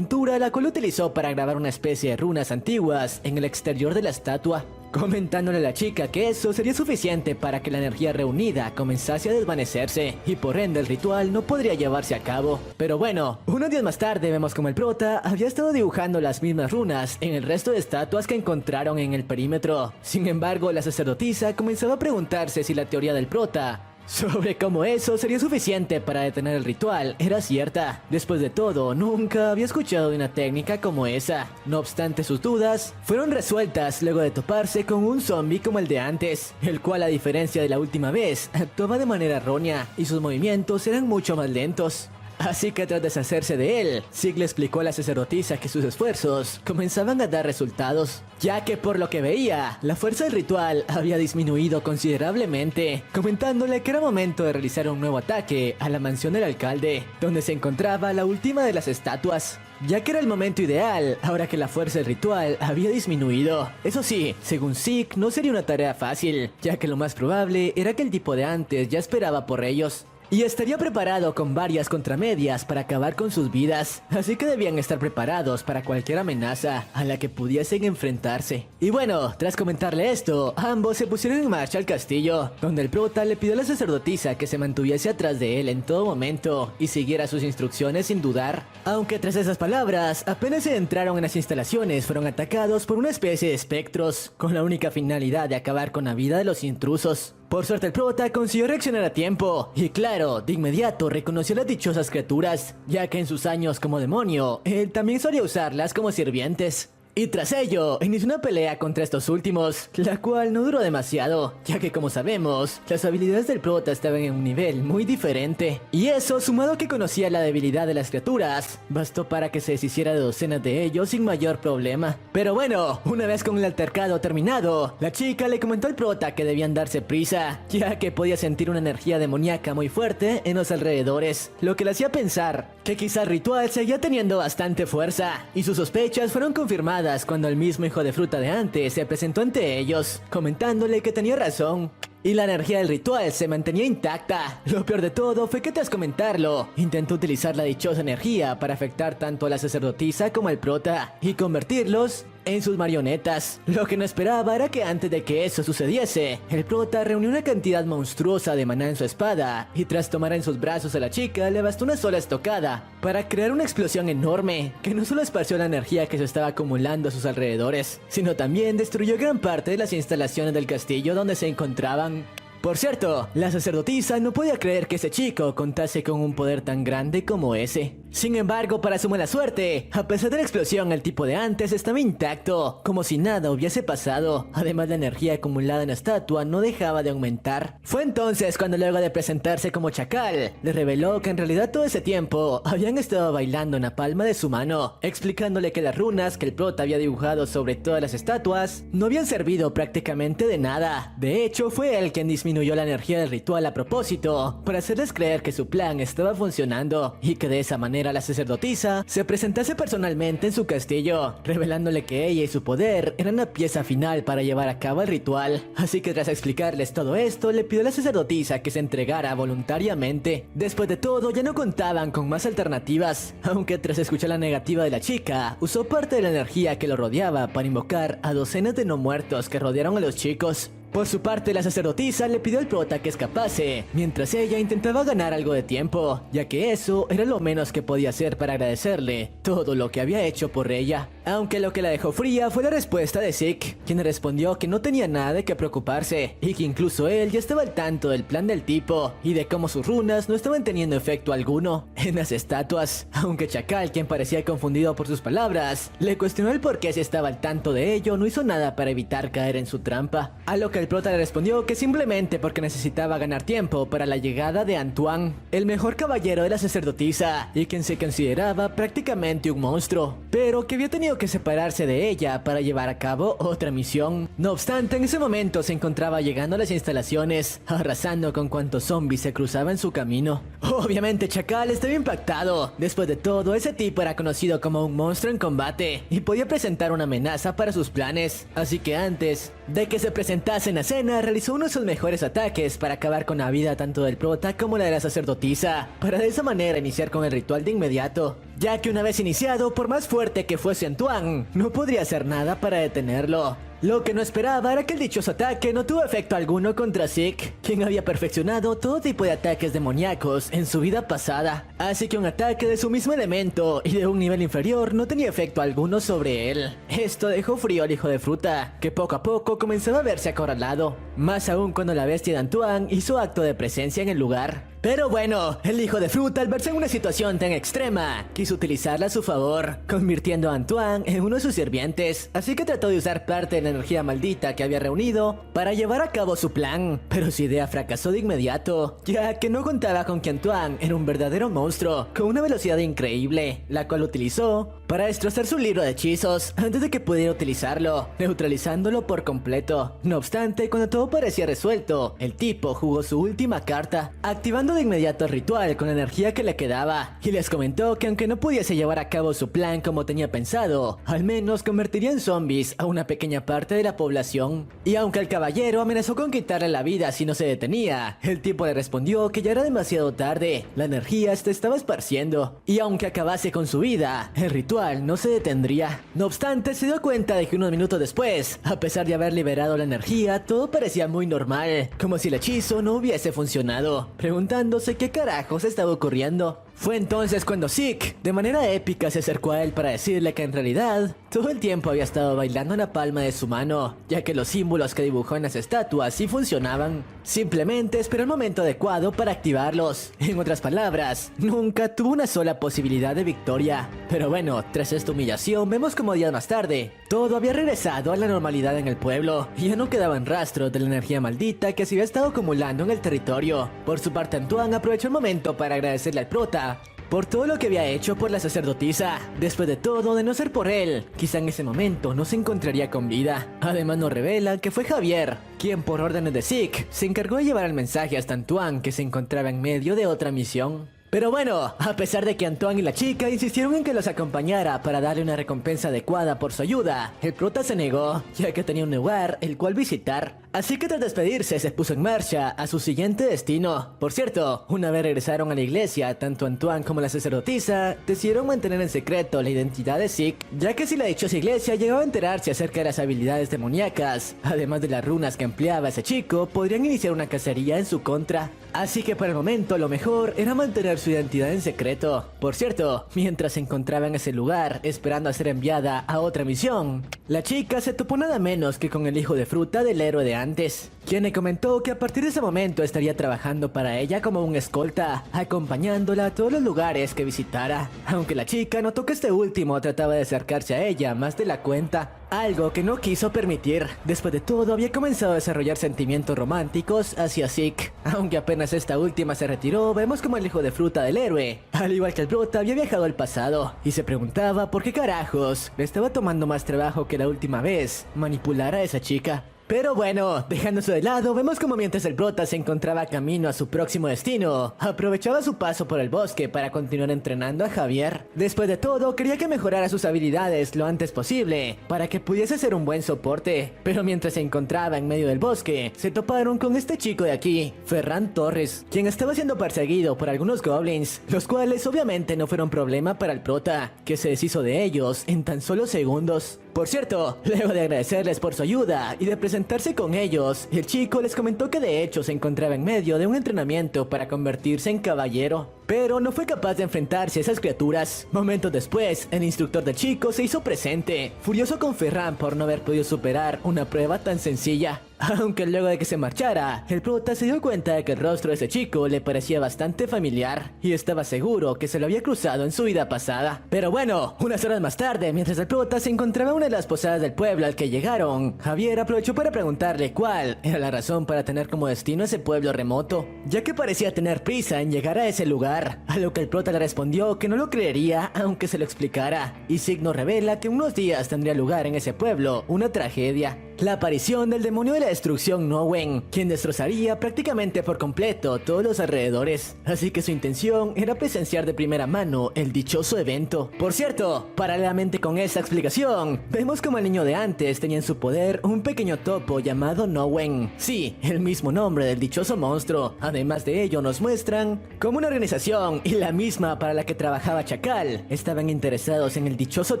la cual utilizó para grabar una especie de runas antiguas en el exterior de la estatua. comentándole a la chica que eso sería suficiente para que la energía reunida comenzase a desvanecerse y por ende el ritual no podría llevarse a cabo. Pero bueno, unos días más tarde vemos como el prota había estado dibujando las mismas runas en el resto de estatuas que encontraron en el perímetro. Sin embargo, la sacerdotisa comenzaba a preguntarse si la teoría del prota sobre cómo eso sería suficiente para detener el ritual era cierta. Después de todo, nunca había escuchado de una técnica como esa. No obstante, sus dudas fueron resueltas luego de toparse con un zombie como el de antes, el cual a diferencia de la última vez, actuaba de manera errónea y sus movimientos eran mucho más lentos. Así que tras deshacerse de él, Zeke le explicó a la sacerdotisa que sus esfuerzos comenzaban a dar resultados, ya que por lo que veía, la fuerza del ritual había disminuido considerablemente, comentándole que era momento de realizar un nuevo ataque a la mansión del alcalde, donde se encontraba la última de las estatuas, ya que era el momento ideal, ahora que la fuerza del ritual había disminuido. Eso sí, según Zeke, no sería una tarea fácil, ya que lo más probable era que el tipo de antes ya esperaba por ellos y estaría preparado con varias contramedias para acabar con sus vidas, así que debían estar preparados para cualquier amenaza a la que pudiesen enfrentarse. Y bueno, tras comentarle esto, ambos se pusieron en marcha al castillo, donde el prota le pidió a la sacerdotisa que se mantuviese atrás de él en todo momento y siguiera sus instrucciones sin dudar. Aunque tras esas palabras, apenas se entraron en las instalaciones, fueron atacados por una especie de espectros, con la única finalidad de acabar con la vida de los intrusos. Por suerte el prota consiguió reaccionar a tiempo, y claro, de inmediato reconoció a las dichosas criaturas, ya que en sus años como demonio, él también solía usarlas como sirvientes. Y tras ello, inició una pelea contra estos últimos, la cual no duró demasiado, ya que como sabemos, las habilidades del prota estaban en un nivel muy diferente. Y eso, sumado a que conocía la debilidad de las criaturas, bastó para que se deshiciera de docenas de ellos sin mayor problema. Pero bueno, una vez con el altercado terminado, la chica le comentó al prota que debían darse prisa, ya que podía sentir una energía demoníaca muy fuerte en los alrededores, lo que le hacía pensar que quizá el ritual seguía teniendo bastante fuerza, y sus sospechas fueron confirmadas cuando el mismo hijo de fruta de antes se presentó ante ellos, comentándole que tenía razón y la energía del ritual se mantenía intacta. Lo peor de todo fue que tras comentarlo, intentó utilizar la dichosa energía para afectar tanto a la sacerdotisa como al prota y convertirlos en sus marionetas. Lo que no esperaba era que antes de que eso sucediese, el prota reunió una cantidad monstruosa de maná en su espada y tras tomar en sus brazos a la chica le bastó una sola estocada para crear una explosión enorme que no solo esparció la energía que se estaba acumulando a sus alrededores, sino también destruyó gran parte de las instalaciones del castillo donde se encontraban. Por cierto, la sacerdotisa no podía creer que ese chico contase con un poder tan grande como ese. Sin embargo, para su mala suerte, a pesar de la explosión, el tipo de antes estaba intacto, como si nada hubiese pasado. Además, la energía acumulada en la estatua no dejaba de aumentar. Fue entonces cuando, luego de presentarse como chacal, le reveló que en realidad todo ese tiempo habían estado bailando en la palma de su mano, explicándole que las runas que el prota había dibujado sobre todas las estatuas no habían servido prácticamente de nada. De hecho, fue él quien disminuyó la energía del ritual a propósito, para hacerles creer que su plan estaba funcionando y que de esa manera la sacerdotisa se presentase personalmente en su castillo, revelándole que ella y su poder eran la pieza final para llevar a cabo el ritual. Así que tras explicarles todo esto, le pidió a la sacerdotisa que se entregara voluntariamente. Después de todo, ya no contaban con más alternativas, aunque tras escuchar la negativa de la chica, usó parte de la energía que lo rodeaba para invocar a docenas de no muertos que rodearon a los chicos. Por su parte, la sacerdotisa le pidió al prota que escapase, mientras ella intentaba ganar algo de tiempo, ya que eso era lo menos que podía hacer para agradecerle todo lo que había hecho por ella. Aunque lo que la dejó fría fue la respuesta de Zeke, quien respondió que no tenía nada de qué preocuparse, y que incluso él ya estaba al tanto del plan del tipo, y de cómo sus runas no estaban teniendo efecto alguno en las estatuas. Aunque Chacal, quien parecía confundido por sus palabras, le cuestionó el por qué si estaba al tanto de ello, no hizo nada para evitar caer en su trampa, a lo que el prota le respondió que simplemente porque necesitaba ganar tiempo para la llegada de Antoine, el mejor caballero de la sacerdotisa, y quien se consideraba prácticamente un monstruo, pero que había tenido que separarse de ella para llevar a cabo otra misión. No obstante, en ese momento se encontraba llegando a las instalaciones, arrasando con cuantos zombies se cruzaban en su camino. Obviamente Chacal estaba impactado. Después de todo, ese tipo era conocido como un monstruo en combate y podía presentar una amenaza para sus planes. Así que antes de que se presentase en la escena, realizó uno de sus mejores ataques para acabar con la vida tanto del prota como la de la sacerdotisa, para de esa manera iniciar con el ritual de inmediato, ya que una vez iniciado, por más fuerte que fuese Antoine, no podría hacer nada para detenerlo. Lo que no esperaba era que el dichoso ataque no tuvo efecto alguno contra Zeke, quien había perfeccionado todo tipo de ataques demoníacos en su vida pasada. Así que un ataque de su mismo elemento y de un nivel inferior no tenía efecto alguno sobre él. Esto dejó frío al hijo de fruta, que poco a poco comenzaba a verse acorralado. Más aún cuando la bestia de Antoine hizo acto de presencia en el lugar. Pero bueno, el hijo de fruta al verse en una situación tan extrema, quiso utilizarla a su favor, convirtiendo a Antoine en uno de sus sirvientes, así que trató de usar parte de la energía maldita que había reunido para llevar a cabo su plan, pero su idea fracasó de inmediato, ya que no contaba con que Antoine era un verdadero monstruo, con una velocidad increíble, la cual utilizó para destrozar su libro de hechizos antes de que pudiera utilizarlo, neutralizándolo por completo. No obstante, cuando todo parecía resuelto, el tipo jugó su última carta, activando de inmediato el ritual con la energía que le quedaba, y les comentó que aunque no pudiese llevar a cabo su plan como tenía pensado, al menos convertiría en zombies a una pequeña parte de la población. Y aunque el caballero amenazó con quitarle la vida si no se detenía, el tipo le respondió que ya era demasiado tarde, la energía se estaba esparciendo, y aunque acabase con su vida, el ritual no se detendría. No obstante, se dio cuenta de que unos minutos después, a pesar de haber liberado la energía, todo parecía muy normal, como si el hechizo no hubiese funcionado, preguntándose qué carajos estaba ocurriendo. Fue entonces cuando Zeke, de manera épica, se acercó a él para decirle que en realidad todo el tiempo había estado bailando en la palma de su mano, ya que los símbolos que dibujó en las estatuas sí funcionaban. Simplemente esperó el momento adecuado para activarlos. En otras palabras, nunca tuvo una sola posibilidad de victoria. Pero bueno, tras esta humillación, vemos como días más tarde, todo había regresado a la normalidad en el pueblo, y ya no quedaban rastros de la energía maldita que se había estado acumulando en el territorio. Por su parte, Antoine aprovechó el momento para agradecerle al prota por todo lo que había hecho por la sacerdotisa. Después de todo, de no ser por él, quizá en ese momento no se encontraría con vida. Además nos revela que fue Javier quien por órdenes de Zeke se encargó de llevar el mensaje hasta Antoine, que se encontraba en medio de otra misión. Pero bueno, a pesar de que Antoine y la chica insistieron en que los acompañara para darle una recompensa adecuada por su ayuda, el prota se negó, ya que tenía un lugar el cual visitar. Así que tras despedirse se puso en marcha a su siguiente destino. Por cierto, una vez regresaron a la iglesia, tanto Antoine como la sacerdotisa decidieron mantener en secreto la identidad de Zeke, ya que si la dichosa iglesia llegaba a enterarse acerca de las habilidades demoníacas, además de las runas que empleaba ese chico, podrían iniciar una cacería en su contra. Así que por el momento lo mejor era mantener su identidad en secreto. Por cierto, mientras se encontraba en ese lugar esperando a ser enviada a otra misión, la chica se topó nada menos que con el hijo de fruta del héroe de antes, quien le comentó que a partir de ese momento estaría trabajando para ella como un escolta, acompañándola a todos los lugares que visitara. Aunque la chica notó que este último trataba de acercarse a ella más de la cuenta, algo que no quiso permitir. Después de todo, había comenzado a desarrollar sentimientos románticos hacia Zeke. Aunque apenas esta última se retiró, vemos como el hijo de fruta del héroe, al igual que el prota, había viajado al pasado y se preguntaba por qué carajos le estaba tomando más trabajo que la última vez manipular a esa chica. Pero bueno, dejando eso de lado, vemos como mientras el prota se encontraba camino a su próximo destino, aprovechaba su paso por el bosque para continuar entrenando a Javier. Después de todo, quería que mejorara sus habilidades lo antes posible, para que pudiese ser un buen soporte. Pero mientras se encontraba en medio del bosque, se toparon con este chico de aquí, Ferran Torres, quien estaba siendo perseguido por algunos goblins, los cuales obviamente no fueron problema para el prota, que se deshizo de ellos en tan solo segundos. Por cierto, luego de agradecerles por su ayuda y de presentarse con ellos, el chico les comentó que de hecho se encontraba en medio de un entrenamiento para convertirse en caballero, pero no fue capaz de enfrentarse a esas criaturas. Momentos después, el instructor del chico se hizo presente, furioso con Ferran por no haber podido superar una prueba tan sencilla. Aunque luego de que se marchara, el prota se dio cuenta de que el rostro de ese chico le parecía bastante familiar y estaba seguro que se lo había cruzado en su vida pasada. Pero bueno, unas horas más tarde, mientras el prota se encontraba en una de las posadas del pueblo al que llegaron, Javier aprovechó para preguntarle cuál era la razón para tener como destino ese pueblo remoto, ya que parecía tener prisa en llegar a ese lugar, a lo que el prota le respondió que no lo creería aunque se lo explicara, y Zeke nos revela que en unos días tendría lugar en ese pueblo una tragedia. La aparición del demonio de la destrucción Nowen, quien destrozaría prácticamente por completo todos los alrededores, así que su intención era presenciar de primera mano el dichoso evento. Por cierto, paralelamente con esa explicación, vemos como el niño de antes tenía en su poder un pequeño topo llamado Nowen, sí, el mismo nombre del dichoso monstruo. Además de ello nos muestran cómo una organización y la misma para la que trabajaba Chacal estaban interesados en el dichoso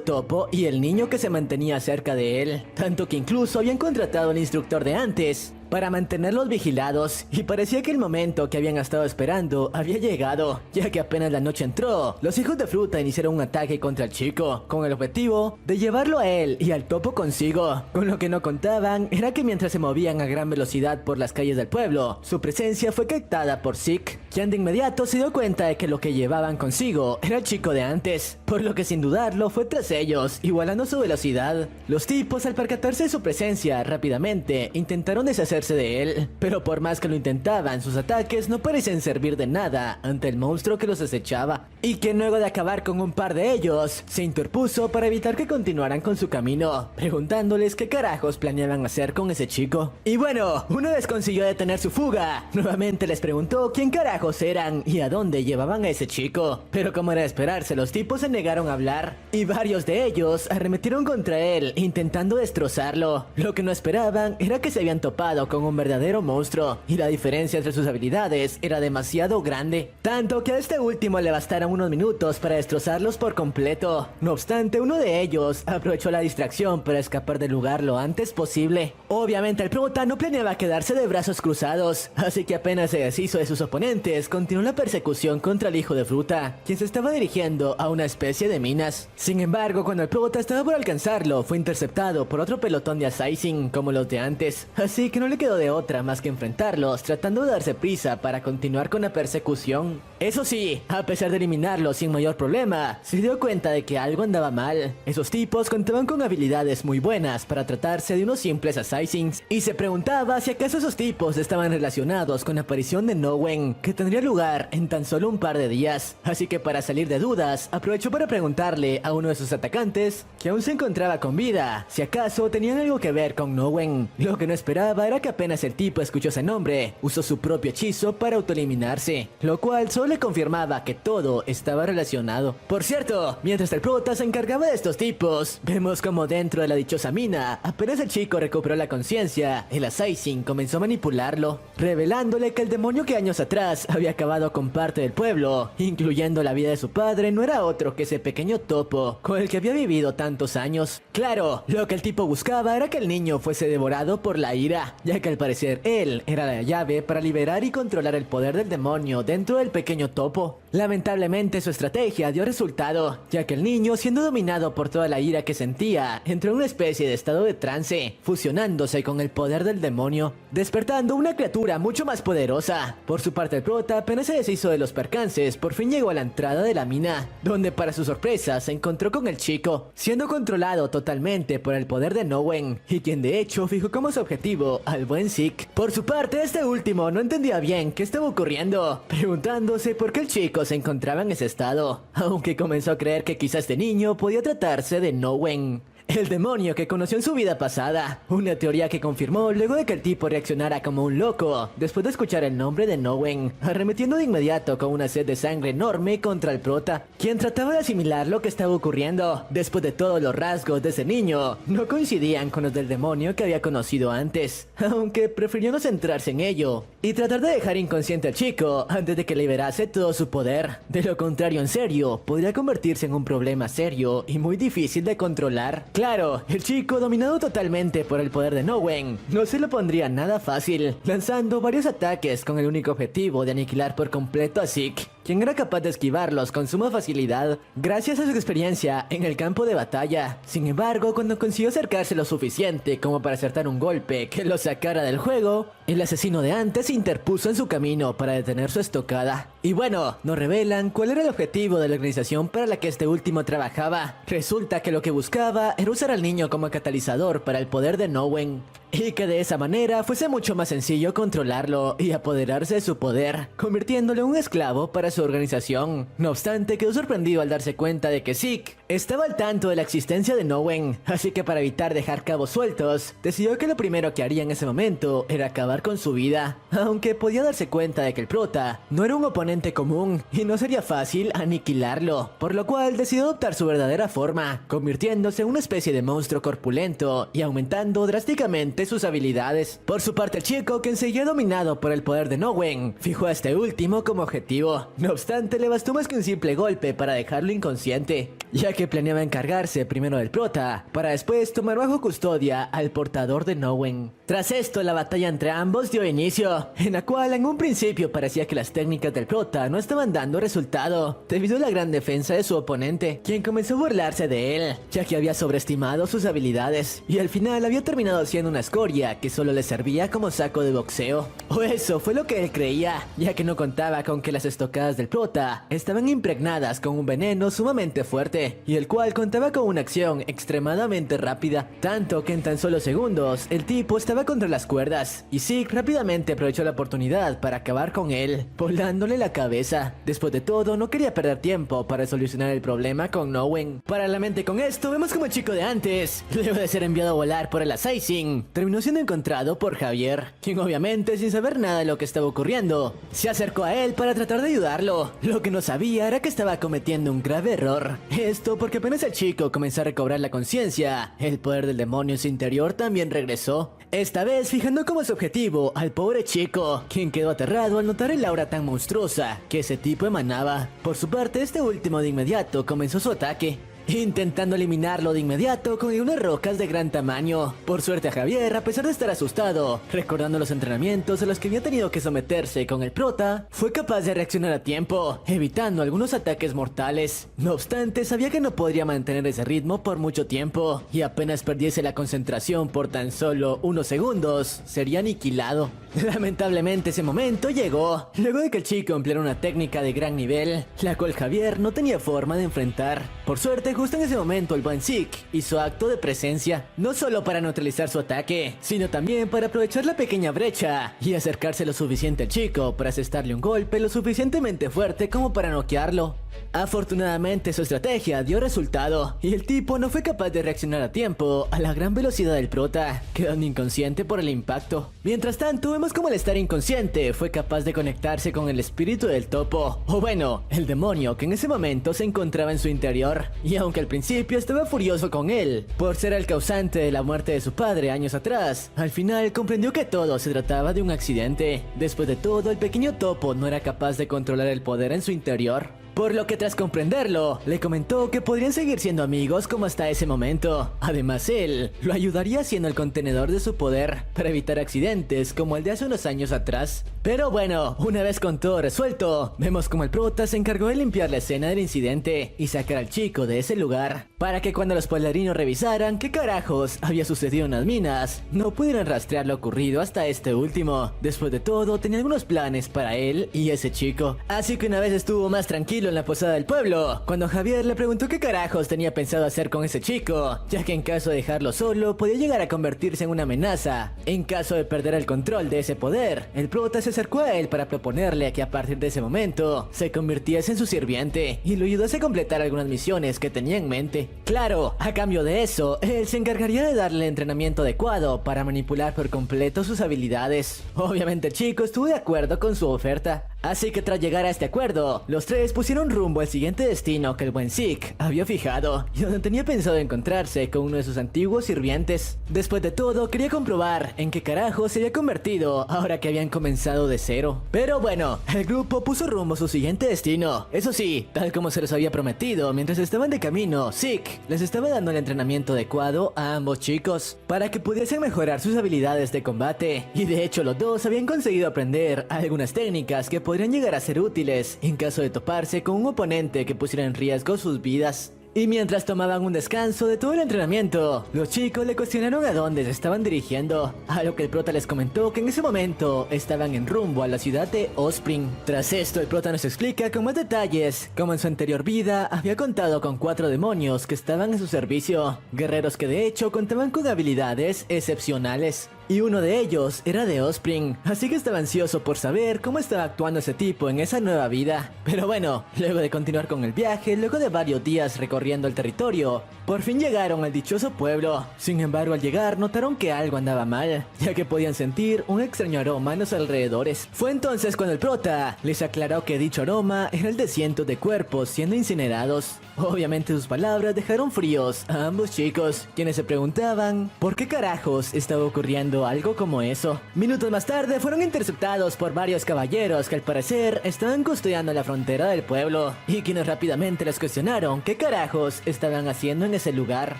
topo y el niño que se mantenía cerca de él, tanto que incluso había habían contratado al instructor de antes para mantenerlos vigilados, y parecía que el momento que habían estado esperando había llegado, ya que apenas la noche entró, los hijos de Fruta iniciaron un ataque contra el chico, con el objetivo de llevarlo a él y al topo consigo. Con lo que no contaban era que mientras se movían a gran velocidad por las calles del pueblo, su presencia fue captada por Zeke, quien de inmediato se dio cuenta de que lo que llevaban consigo era el chico de antes, por lo que sin dudarlo fue tras ellos, igualando su velocidad. Los tipos, al percatarse de su presencia, rápidamente intentaron deshacerse de él, pero por más que lo intentaban, sus ataques no parecen servir de nada ante el monstruo que los acechaba, y que luego de acabar con un par de ellos, se interpuso para evitar que continuaran con su camino, preguntándoles qué carajos planeaban hacer con ese chico. Y bueno, una vez consiguió detener su fuga, nuevamente les preguntó quién carajos eran y a dónde llevaban a ese chico, pero como era de esperarse, los tipos se negaron a hablar, y varios de ellos arremetieron contra él, intentando destrozarlo. Lo que no esperaban era que se habían topado con un verdadero monstruo, y la diferencia entre sus habilidades era demasiado grande, tanto que a este último le bastaron unos minutos para destrozarlos por completo. No obstante, uno de ellos aprovechó la distracción para escapar del lugar lo antes posible. Obviamente el prota no planeaba quedarse de brazos cruzados, así que apenas se deshizo de sus oponentes, continuó la persecución contra el hijo de Fruta, quien se estaba dirigiendo a una especie de minas. Sin embargo, cuando el prota estaba por alcanzarlo, fue interceptado por otro pelotón de assassin como los de antes, así que no le quedó de otra más que enfrentarlos, tratando de darse prisa para continuar con la persecución. Eso sí, a pesar de eliminarlos sin mayor problema, se dio cuenta de que algo andaba mal. Esos tipos contaban con habilidades muy buenas para tratarse de unos simples assassins, y se preguntaba si acaso esos tipos estaban relacionados con la aparición de Nowen, que tendría lugar en tan solo un par de días. Así que para salir de dudas, aprovechó para preguntarle a uno de sus atacantes, que aún se encontraba con vida, si acaso tenían algo que ver con Nowen. Lo que no esperaba era que apenas el tipo escuchó ese nombre, usó su propio hechizo para autoeliminarse, lo cual solo le confirmaba que todo estaba relacionado. Por cierto, mientras el prota se encargaba de estos tipos, vemos como dentro de la dichosa mina, apenas el chico recuperó la conciencia, el assassin comenzó a manipularlo, revelándole que el demonio que años atrás había acabado con parte del pueblo, incluyendo la vida de su padre, no era otro que ese pequeño topo con el que había vivido tantos años. Claro, lo que el tipo buscaba era que el niño fuese devorado por la ira, ya que al parecer él era la llave para liberar y controlar el poder del demonio dentro del pequeño topo. Lamentablemente su estrategia dio resultado, ya que el niño, siendo dominado por toda la ira que sentía, entró en una especie de estado de trance, fusionándose con el poder del demonio, despertando una criatura mucho más poderosa. Por su parte el prota apenas se deshizo de los percances, por fin llegó a la entrada de la mina, donde para su sorpresa se encontró con el chico, siendo controlado totalmente por el poder de Nowen, y quien de hecho fijó como su objetivo al buen Zeke. Por su parte, este último no entendía bien qué estaba ocurriendo, preguntándose por qué el chico se encontraba en ese estado, aunque comenzó a creer que quizás este niño podía tratarse de Nowen, el demonio que conoció en su vida pasada. Una teoría que confirmó luego de que el tipo reaccionara como un loco después de escuchar el nombre de Nowen, arremetiendo de inmediato con una sed de sangre enorme contra el prota, quien trataba de asimilar lo que estaba ocurriendo. Después de todo, los rasgos de ese niño no coincidían con los del demonio que había conocido antes, aunque prefirió no centrarse en ello y tratar de dejar inconsciente al chico antes de que liberase todo su poder. De lo contrario, en serio, podría convertirse en un problema serio y muy difícil de controlar. Claro, el chico, dominado totalmente por el poder de Nowen, no se lo pondría nada fácil, lanzando varios ataques con el único objetivo de aniquilar por completo a Zeke, quien era capaz de esquivarlos con suma facilidad gracias a su experiencia en el campo de batalla. Sin embargo, cuando consiguió acercarse lo suficiente como para acertar un golpe que lo sacara del juego, el asesino de antes se interpuso en su camino para detener su estocada. Y bueno, nos revelan cuál era el objetivo de la organización para la que este último trabajaba. Resulta que lo que buscaba era usar al niño como catalizador para el poder de Nowen, y que de esa manera fuese mucho más sencillo controlarlo y apoderarse de su poder, convirtiéndolo en un esclavo para su organización. No obstante, quedó sorprendido al darse cuenta de que Zeke estaba al tanto de la existencia de Nowen, así que para evitar dejar cabos sueltos, decidió que lo primero que haría en ese momento era acabar con su vida, aunque podía darse cuenta de que el prota no era un oponente común y no sería fácil aniquilarlo, por lo cual decidió adoptar su verdadera forma, convirtiéndose en una especie de monstruo corpulento y aumentando drásticamente sus habilidades. Por su parte, el chico, quien seguía dominado por el poder de Nowen, fijó a este último como objetivo. No obstante, le bastó más que un simple golpe para dejarlo inconsciente. ya que planeaba encargarse primero del prota, para después tomar bajo custodia al portador de Nowen. Tras esto, la batalla entre ambos dio inicio, en la cual en un principio parecía que las técnicas del prota no estaban dando resultado, debido a la gran defensa de su oponente, quien comenzó a burlarse de él, ya que había sobreestimado sus habilidades, y al final había terminado siendo una escoria que solo le servía como saco de boxeo. O eso fue lo que él creía, ya que no contaba con que las estocadas del prota estaban impregnadas con un veneno sumamente fuerte, y el cual contaba con una acción extremadamente rápida, tanto que en tan solo segundos el tipo estaba contra las cuerdas, y Zeke rápidamente aprovechó la oportunidad para acabar con él, volándole la cabeza. Después de todo, no quería perder tiempo para solucionar el problema con Nowen. Paralelamente con esto, vemos como el chico de antes, luego de ser enviado a volar por el Assassin, terminó siendo encontrado por Javier, quien obviamente, sin saber nada de lo que estaba ocurriendo, se acercó a él para tratar de ayudarlo. Lo que no sabía era que estaba cometiendo un grave error. Esto porque apenas el chico comenzó a recobrar la conciencia, el poder del demonio en su interior también regresó. Esta vez fijando como su objetivo al pobre chico, quien quedó aterrado al notar el aura tan monstruosa que ese tipo emanaba. Por su parte, este último de inmediato comenzó su ataque, intentando eliminarlo de inmediato con unas rocas de gran tamaño. Por suerte a Javier, a pesar de estar asustado, recordando los entrenamientos a los que había tenido que someterse con el prota, fue capaz de reaccionar a tiempo, evitando algunos ataques mortales. No obstante, sabía que no podría mantener ese ritmo por mucho tiempo, y apenas perdiese la concentración por tan solo unos segundos, sería aniquilado. Lamentablemente ese momento llegó, luego de que el chico empleara una técnica de gran nivel, la cual Javier no tenía forma de enfrentar. Por suerte, justo en ese momento el buen Zeke hizo acto de presencia, no solo para neutralizar su ataque, sino también para aprovechar la pequeña brecha y acercarse lo suficiente al chico para asestarle un golpe lo suficientemente fuerte como para noquearlo. Afortunadamente su estrategia dio resultado, y el tipo no fue capaz de reaccionar a tiempo a la gran velocidad del prota, quedando inconsciente por el impacto. Mientras tanto, vemos como al estar inconsciente fue capaz de conectarse con el espíritu del topo, o bueno, el demonio que en ese momento se encontraba en su interior, y aunque al principio estaba furioso con él por ser el causante de la muerte de su padre años atrás, al final comprendió que todo se trataba de un accidente. Después de todo, el pequeño topo no era capaz de controlar el poder en su interior, por lo que tras comprenderlo, le comentó que podrían seguir siendo amigos como hasta ese momento. Además, él lo ayudaría siendo el contenedor de su poder para evitar accidentes como el de hace unos años atrás. Pero bueno, una vez con todo resuelto, vemos como el prota se encargó de limpiar la escena del incidente y sacar al chico de ese lugar, para que cuando los pollerinos revisaran qué carajos había sucedido en las minas, no pudieran rastrear lo ocurrido hasta este último. Después de todo, tenía algunos planes para él y ese chico. Así que una vez estuvo más tranquilo en la posada del pueblo, cuando Javier le preguntó qué carajos tenía pensado hacer con ese chico, ya que en caso de dejarlo solo podía llegar a convertirse en una amenaza. En caso de perder el control de ese poder, el prota se acercó a él para proponerle que a partir de ese momento se convirtiese en su sirviente y lo ayudase a completar algunas misiones que tenía en mente. Claro, a cambio de eso, él se encargaría de darle el entrenamiento adecuado para manipular por completo sus habilidades. Obviamente el chico estuvo de acuerdo con su oferta, así que tras llegar a este acuerdo, los tres pusieron rumbo al siguiente destino que el buen Zeke había fijado, y donde tenía pensado encontrarse con uno de sus antiguos sirvientes. Después de todo, quería comprobar en qué carajo se había convertido ahora que habían comenzado de cero. Pero bueno, el grupo puso rumbo a su siguiente destino. Eso sí, tal como se les había prometido, mientras estaban de camino, Zeke les estaba dando el entrenamiento adecuado a ambos chicos para que pudiesen mejorar sus habilidades de combate, y de hecho los dos habían conseguido aprender algunas técnicas que podrían llegar a ser útiles en caso de toparse con un oponente que pusiera en riesgo sus vidas. Y mientras tomaban un descanso de todo el entrenamiento, los chicos le cuestionaron a dónde se estaban dirigiendo, a lo que el prota les comentó que en ese momento estaban en rumbo a la ciudad de Ospring. Tras esto, el prota nos explica con más detalles cómo en su anterior vida había contado con 4 demonios que estaban en su servicio, guerreros que de hecho contaban con habilidades excepcionales. Y uno de ellos era de Ospring, así que estaba ansioso por saber cómo estaba actuando ese tipo en esa nueva vida. Pero bueno, luego de continuar con el viaje, luego de varios días recorriendo el territorio, por fin llegaron al dichoso pueblo. Sin embargo, al llegar notaron que algo andaba mal, ya que podían sentir un extraño aroma en los alrededores. Fue entonces cuando el prota les aclaró que dicho aroma era el de cientos de cuerpos siendo incinerados. Obviamente sus palabras dejaron fríos a ambos chicos, quienes se preguntaban por qué carajos estaba ocurriendo pasado algo como eso. Minutos más tarde fueron interceptados por varios caballeros que al parecer estaban custodiando la frontera del pueblo, y quienes rápidamente les cuestionaron qué carajos estaban haciendo en ese lugar.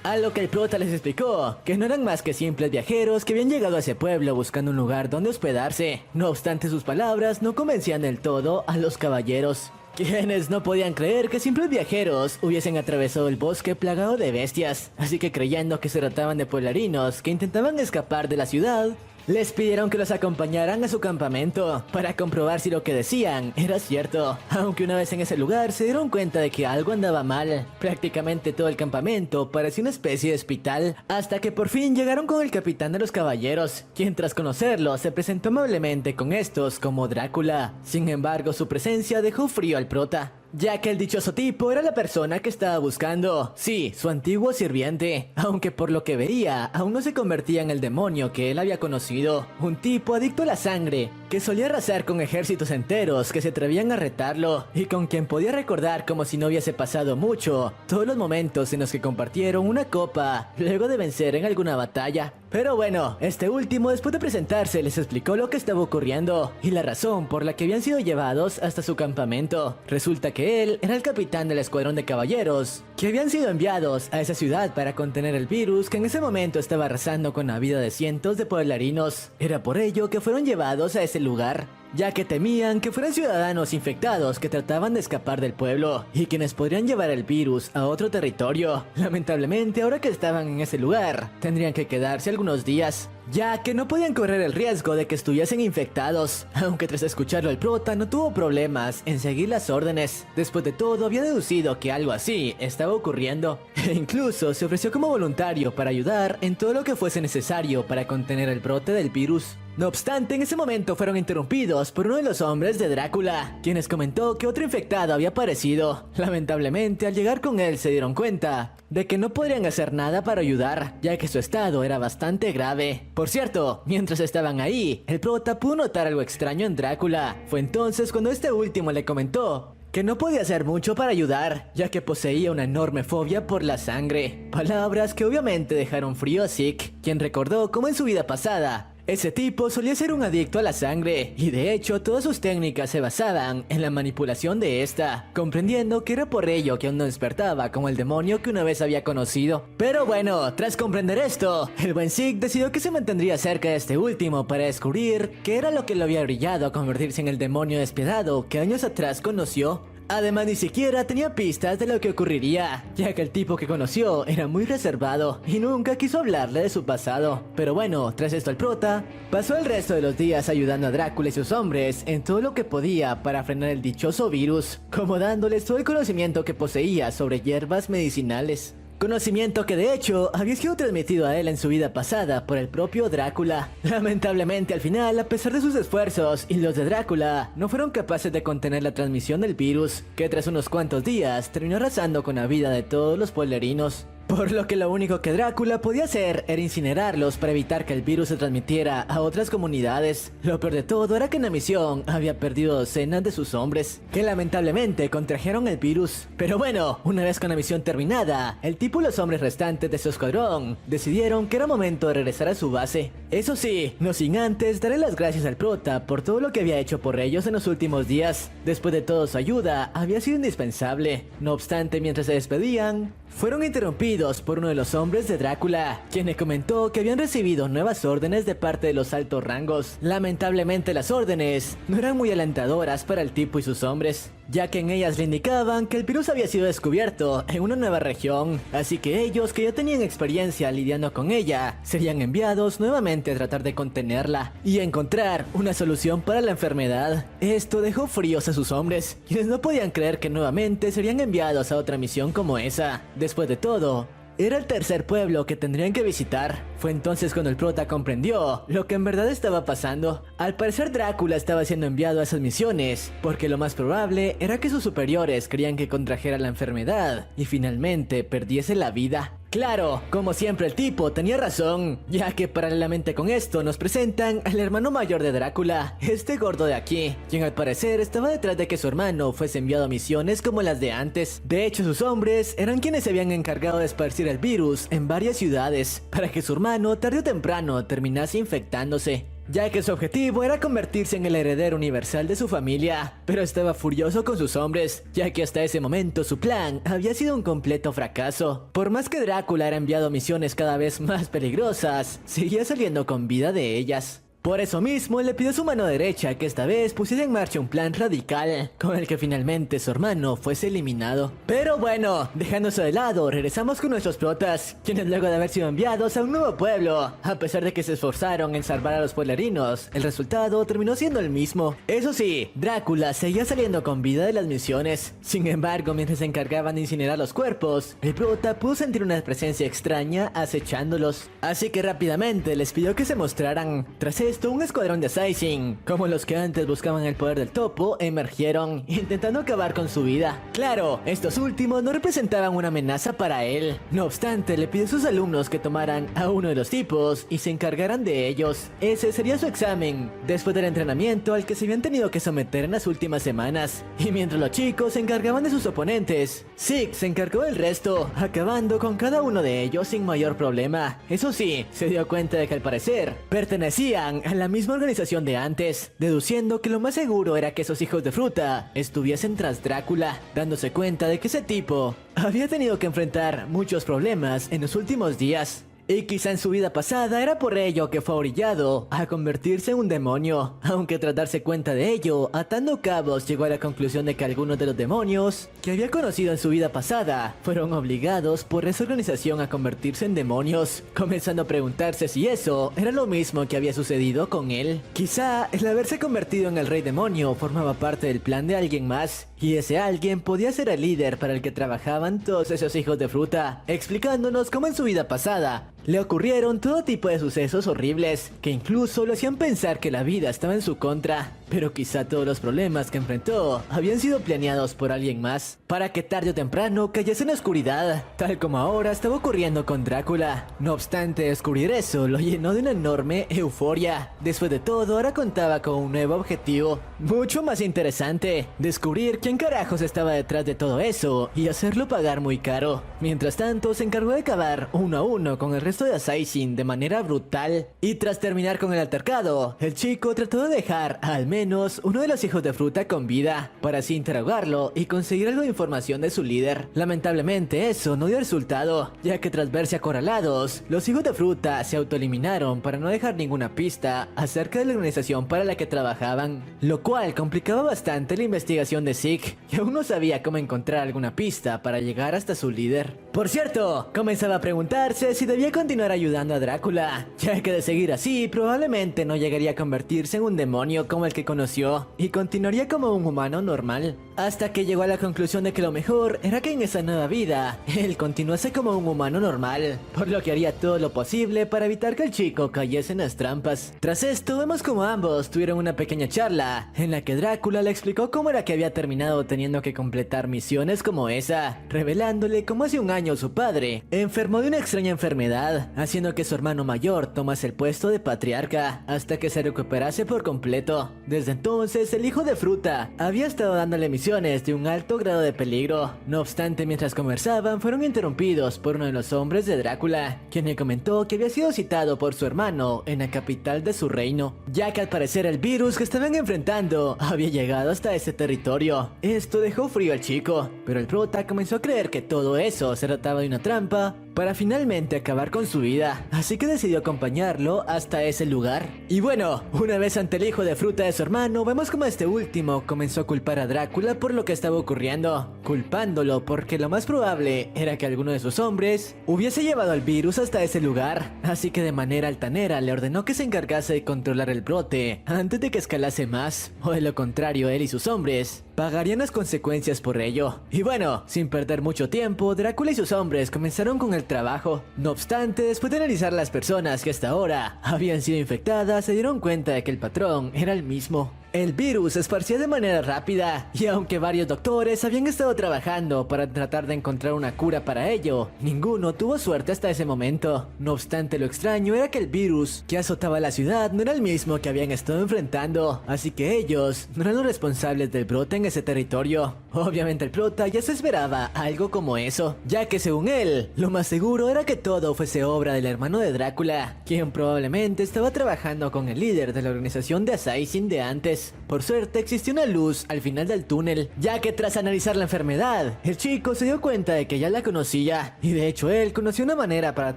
A lo que el prota les explicó que no eran más que simples viajeros que habían llegado a ese pueblo buscando un lugar donde hospedarse. No obstante, sus palabras no convencían del todo a los caballeros, quienes no podían creer que simples viajeros hubiesen atravesado el bosque plagado de bestias. Así que, creyendo que se trataban de pueblerinos que intentaban escapar de la ciudad, les pidieron que los acompañaran a su campamento para comprobar si lo que decían era cierto. Aunque una vez en ese lugar se dieron cuenta de que algo andaba mal. Prácticamente todo el campamento parecía una especie de hospital, hasta que por fin llegaron con el capitán de los caballeros, quien tras conocerlo se presentó amablemente con estos como Drácula. Sin embargo, su presencia dejó frío al prota, ya que el dichoso tipo era la persona que estaba buscando. Sí, su antiguo sirviente, aunque por lo que veía, aún no se convertía en el demonio que él había conocido. Un tipo adicto a la sangre, que solía arrasar con ejércitos enteros que se atrevían a retarlo, y con quien podía recordar como si no hubiese pasado mucho todos los momentos en los que compartieron una copa luego de vencer en alguna batalla. Pero bueno, este último, después de presentarse, les explicó lo que estaba ocurriendo y la razón por la que habían sido llevados hasta su campamento. Resulta que él era el capitán del escuadrón de caballeros que habían sido enviados a esa ciudad para contener el virus que en ese momento estaba arrasando con la vida de cientos de pueblerinos. Era por ello que fueron llevados a ese lugar, ya que temían que fueran ciudadanos infectados que trataban de escapar del pueblo y quienes podrían llevar el virus a otro territorio. Lamentablemente, ahora que estaban en ese lugar, tendrían que quedarse algunos días, ya que no podían correr el riesgo de que estuviesen infectados. Aunque tras escucharlo, el prota no tuvo problemas en seguir las órdenes. Después de todo, había deducido que algo así estaba ocurriendo, e incluso se ofreció como voluntario para ayudar en todo lo que fuese necesario para contener el brote del virus. No obstante, en ese momento fueron interrumpidos por uno de los hombres de Drácula, quienes comentó que otro infectado había aparecido. Lamentablemente, al llegar con él se dieron cuenta de que no podrían hacer nada para ayudar, ya que su estado era bastante grave. Por cierto, mientras estaban ahí, el prota pudo notar algo extraño en Drácula. Fue entonces cuando este último le comentó que no podía hacer mucho para ayudar, ya que poseía una enorme fobia por la sangre. Palabras que obviamente dejaron frío a Zeke, quien recordó cómo en su vida pasada ese tipo solía ser un adicto a la sangre, y de hecho todas sus técnicas se basaban en la manipulación de esta, comprendiendo que era por ello que aún no despertaba como el demonio que una vez había conocido. Pero bueno, tras comprender esto, el buen Zeke decidió que se mantendría cerca de este último para descubrir qué era lo que lo había brillado a convertirse en el demonio despiadado que años atrás conoció. Además, ni siquiera tenía pistas de lo que ocurriría, ya que el tipo que conoció era muy reservado y nunca quiso hablarle de su pasado. Pero bueno, tras esto el prota pasó el resto de los días ayudando a Drácula y sus hombres en todo lo que podía para frenar el dichoso virus, como dándoles todo el conocimiento que poseía sobre hierbas medicinales. Conocimiento que de hecho había sido transmitido a él en su vida pasada por el propio Drácula. Lamentablemente, al final, a pesar de sus esfuerzos y los de Drácula, no fueron capaces de contener la transmisión del virus, que tras unos cuantos días terminó arrasando con la vida de todos los pueblerinos. Por lo que lo único que Drácula podía hacer era incinerarlos para evitar que el virus se transmitiera a otras comunidades. Lo peor de todo era que en la misión había perdido docenas de sus hombres, que lamentablemente contrajeron el virus. Pero bueno, una vez con la misión terminada, el tipo y los hombres restantes de su escuadrón decidieron que era momento de regresar a su base. Eso sí, no sin antes darle las gracias al prota por todo lo que había hecho por ellos en los últimos días. Después de todo, su ayuda había sido indispensable. No obstante, mientras se despedían, fueron interrumpidos por uno de los hombres de Drácula, quien le comentó que habían recibido nuevas órdenes de parte de los altos rangos. Lamentablemente, las órdenes no eran muy alentadoras para el tipo y sus hombres, ya que en ellas le indicaban que el virus había sido descubierto en una nueva región, así que ellos, que ya tenían experiencia lidiando con ella, serían enviados nuevamente a tratar de contenerla y encontrar una solución para la enfermedad. Esto dejó fríos a sus hombres, quienes no podían creer que nuevamente serían enviados a otra misión como esa. Después de todo, era el tercer pueblo que tendrían que visitar. Fue entonces cuando el prota comprendió lo que en verdad estaba pasando. Al parecer, Drácula estaba siendo enviado a esas misiones porque lo más probable era que sus superiores querían que contrajera la enfermedad y finalmente perdiese la vida. Claro, como siempre el tipo tenía razón, ya que paralelamente con esto nos presentan al hermano mayor de Drácula, este gordo de aquí, quien al parecer estaba detrás de que su hermano fuese enviado a misiones como las de antes. De hecho, sus hombres eran quienes se habían encargado de esparcir el virus en varias ciudades, para que su hermano tarde o temprano terminase infectándose, ya que su objetivo era convertirse en el heredero universal de su familia, pero estaba furioso con sus hombres, ya que hasta ese momento su plan había sido un completo fracaso. Por más que Drácula era enviado a misiones cada vez más peligrosas, seguía saliendo con vida de ellas. Por eso mismo le pidió a su mano derecha que esta vez pusiera en marcha un plan radical, con el que finalmente su hermano fuese eliminado. Pero bueno, dejándose de lado, regresamos con nuestros protas, quienes luego de haber sido enviados a un nuevo pueblo, a pesar de que se esforzaron en salvar a los pueblerinos, el resultado terminó siendo el mismo. Eso sí, Drácula seguía saliendo con vida de las misiones. Sin embargo, mientras se encargaban de incinerar los cuerpos, el prota pudo sentir una presencia extraña acechándolos. Así que rápidamente les pidió que se mostraran. Tras esto, un escuadrón de Assassin, como los que antes buscaban el poder del topo, emergieron, intentando acabar con su vida. Claro, estos últimos no representaban una amenaza para él. No obstante, le pidió a sus alumnos que tomaran a uno de los tipos y se encargaran de ellos. Ese sería su examen, después del entrenamiento al que se habían tenido que someter en las últimas semanas. Y mientras los chicos se encargaban de sus oponentes, Zeke se encargó del resto, acabando con cada uno de ellos sin mayor problema. Eso sí, se dio cuenta de que al parecer pertenecían a la misma organización de antes, deduciendo que lo más seguro era que esos hijos de fruta estuviesen tras Drácula, dándose cuenta de que ese tipo había tenido que enfrentar muchos problemas en los últimos días. Y quizá en su vida pasada era por ello que fue orillado a convertirse en un demonio, aunque tras darse cuenta de ello, atando cabos llegó a la conclusión de que algunos de los demonios que había conocido en su vida pasada fueron obligados por esa organización a convertirse en demonios, comenzando a preguntarse si eso era lo mismo que había sucedido con él. Quizá el haberse convertido en el rey demonio formaba parte del plan de alguien más, y ese alguien podía ser el líder para el que trabajaban todos esos hijos de fruta, explicándonos cómo en su vida pasada le ocurrieron todo tipo de sucesos horribles, que incluso lo hacían pensar que la vida estaba en su contra. Pero quizá todos los problemas que enfrentó habían sido planeados por alguien más, para que tarde o temprano cayese en la oscuridad, tal como ahora estaba ocurriendo con Drácula. No obstante, descubrir eso lo llenó de una enorme euforia. Después de todo, ahora contaba con un nuevo objetivo, mucho más interesante: descubrir quién carajos estaba detrás de todo eso y hacerlo pagar muy caro. Mientras tanto, se encargó de acabar uno a uno con el resto de Assassin de manera brutal, y tras terminar con el altercado, el chico trató de dejar al menos uno de los hijos de fruta con vida, para así interrogarlo y conseguir algo de información de su líder. Lamentablemente eso no dio resultado, ya que tras verse acorralados, los hijos de fruta se autoeliminaron para no dejar ninguna pista acerca de la organización para la que trabajaban, lo cual complicaba bastante la investigación de Zeke, que aún no sabía cómo encontrar alguna pista para llegar hasta su líder. Por cierto, comenzaba a preguntarse si debía continuar ayudando a Drácula, ya que de seguir así probablemente no llegaría a convertirse en un demonio como el que conoció, y continuaría como un humano normal, hasta que llegó a la conclusión de que lo mejor era que en esa nueva vida él continuase como un humano normal, por lo que haría todo lo posible para evitar que el chico cayese en las trampas. Tras esto vemos como ambos tuvieron una pequeña charla, en la que Drácula le explicó cómo era que había terminado teniendo que completar misiones como esa, revelándole cómo hace un año su padre enfermó de una extraña enfermedad, haciendo que su hermano mayor tomase el puesto de patriarca hasta que se recuperase por completo. Desde entonces, el hijo de fruta había estado dándole misiones de un alto grado de peligro. No obstante, mientras conversaban, fueron interrumpidos por uno de los hombres de Drácula, quien le comentó que había sido citado por su hermano en la capital de su reino, ya que al parecer el virus que estaban enfrentando había llegado hasta ese territorio. Esto dejó frío al chico, pero el prota comenzó a creer que todo eso se trataba de una trampa para finalmente acabar con su vida, así que decidió acompañarlo hasta ese lugar. Y bueno, una vez ante el hijo de fruta de su hermano, vemos como este último comenzó a culpar a Drácula por lo que estaba ocurriendo, culpándolo porque lo más probable era que alguno de sus hombres hubiese llevado el virus hasta ese lugar, así que de manera altanera le ordenó que se encargase de controlar el brote antes de que escalase más, o de lo contrario él y sus hombres pagarían las consecuencias por ello. Y bueno, sin perder mucho tiempo, Drácula y sus hombres comenzaron con el trabajo. No obstante, después de analizar las personas que hasta ahora habían sido infectadas, se dieron cuenta de que el patrón era el mismo. El virus se esparcía de manera rápida, y aunque varios doctores habían estado trabajando para tratar de encontrar una cura para ello, ninguno tuvo suerte hasta ese momento. No obstante, lo extraño era que el virus que azotaba la ciudad no era el mismo que habían estado enfrentando, así que ellos no eran los responsables del brote en ese territorio. Obviamente el prota ya se esperaba algo como eso, ya que según él, lo más seguro era que todo fuese obra del hermano de Drácula, quien probablemente estaba trabajando con el líder de la organización de Assassin de antes. Por suerte existió una luz al final del túnel, ya que tras analizar la enfermedad, el chico se dio cuenta de que ya la conocía, y de hecho él conoció una manera para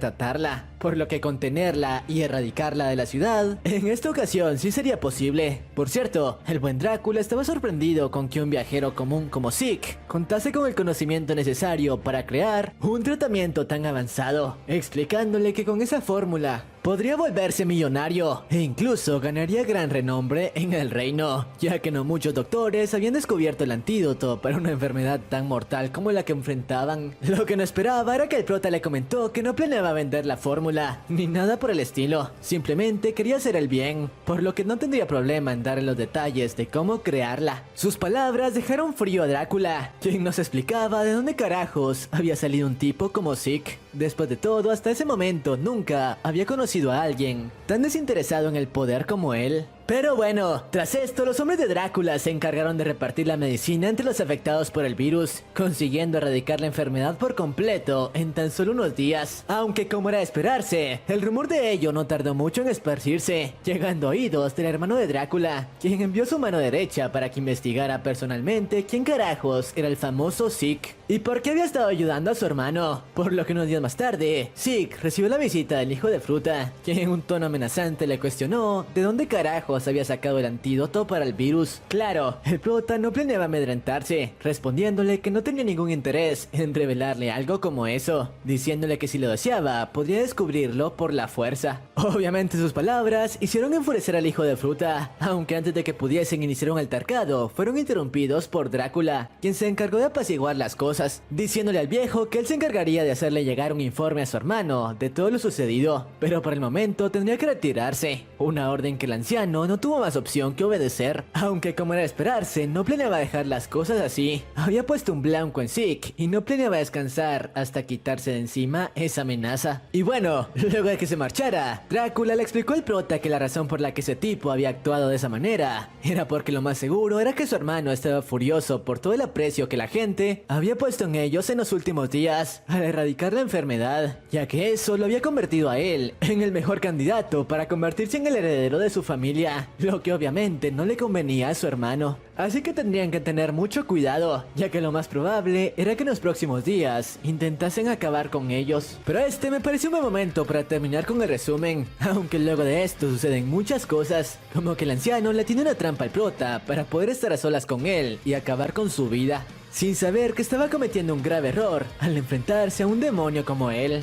tratarla, por lo que contenerla y erradicarla de la ciudad, en esta ocasión sí sería posible. Por cierto, el buen Drácula estaba sorprendido con que un viajero común como Zeke contase con el conocimiento necesario para crear un tratamiento tan avanzado, explicándole que con esa fórmula podría volverse millonario e incluso ganaría gran renombre en el reino, ya que no muchos doctores habían descubierto el antídoto para una enfermedad tan mortal como la que enfrentaban. Lo que no esperaba era que el prota le comentó que no planeaba vender la fórmula, ni nada por el estilo, simplemente quería hacer el bien, por lo que no tendría problema en darle los detalles de cómo crearla. Sus palabras dejaron frío a Drácula, quien nos explicaba de dónde carajos había salido un tipo como Zeke. Después de todo, hasta ese momento nunca había conocido a alguien tan desinteresado en el poder como él. Pero bueno, tras esto los hombres de Drácula se encargaron de repartir la medicina entre los afectados por el virus, consiguiendo erradicar la enfermedad por completo en tan solo unos días. Aunque como era de esperarse, el rumor de ello no tardó mucho en esparcirse, llegando a oídos del hermano de Drácula, quien envió su mano derecha para que investigara personalmente quién carajos era el famoso Zeke y por qué había estado ayudando a su hermano. Por lo que unos días más tarde, Zeke recibió la visita del hijo de fruta, quien en un tono amenazante le cuestionó de dónde carajos había sacado el antídoto para el virus. Claro, el prota no planeaba amedrentarse, respondiéndole que no tenía ningún interés en revelarle algo como eso, diciéndole que si lo deseaba, podría descubrirlo por la fuerza. Obviamente sus palabras hicieron enfurecer al hijo de fruta, aunque antes de que pudiesen iniciar un altercado, fueron interrumpidos por Drácula, quien se encargó de apaciguar las cosas, diciéndole al viejo que él se encargaría de hacerle llegar un informe a su hermano de todo lo sucedido, pero por el momento tendría que retirarse, una orden que el anciano no tuvo más opción que obedecer, aunque como era de esperarse, no planeaba dejar las cosas así. Había puesto un blanco en Zeke y no planeaba descansar hasta quitarse de encima esa amenaza. Y bueno, luego de que se marchara, Drácula le explicó al prota que la razón por la que ese tipo había actuado de esa manera era porque lo más seguro era que su hermano estaba furioso por todo el aprecio que la gente había puesto en ellos en los últimos días al erradicar la enfermedad, ya que eso lo había convertido a él en el mejor candidato para convertirse en el heredero de su familia, lo que obviamente no le convenía a su hermano. Así que tendrían que tener mucho cuidado, ya que lo más probable era que en los próximos días intentasen acabar con ellos. Pero este me pareció un buen momento para terminar con el resumen, aunque luego de esto suceden muchas cosas, como que el anciano le tiene una trampa al prota para poder estar a solas con él y acabar con su vida, sin saber que estaba cometiendo un grave error al enfrentarse a un demonio como él.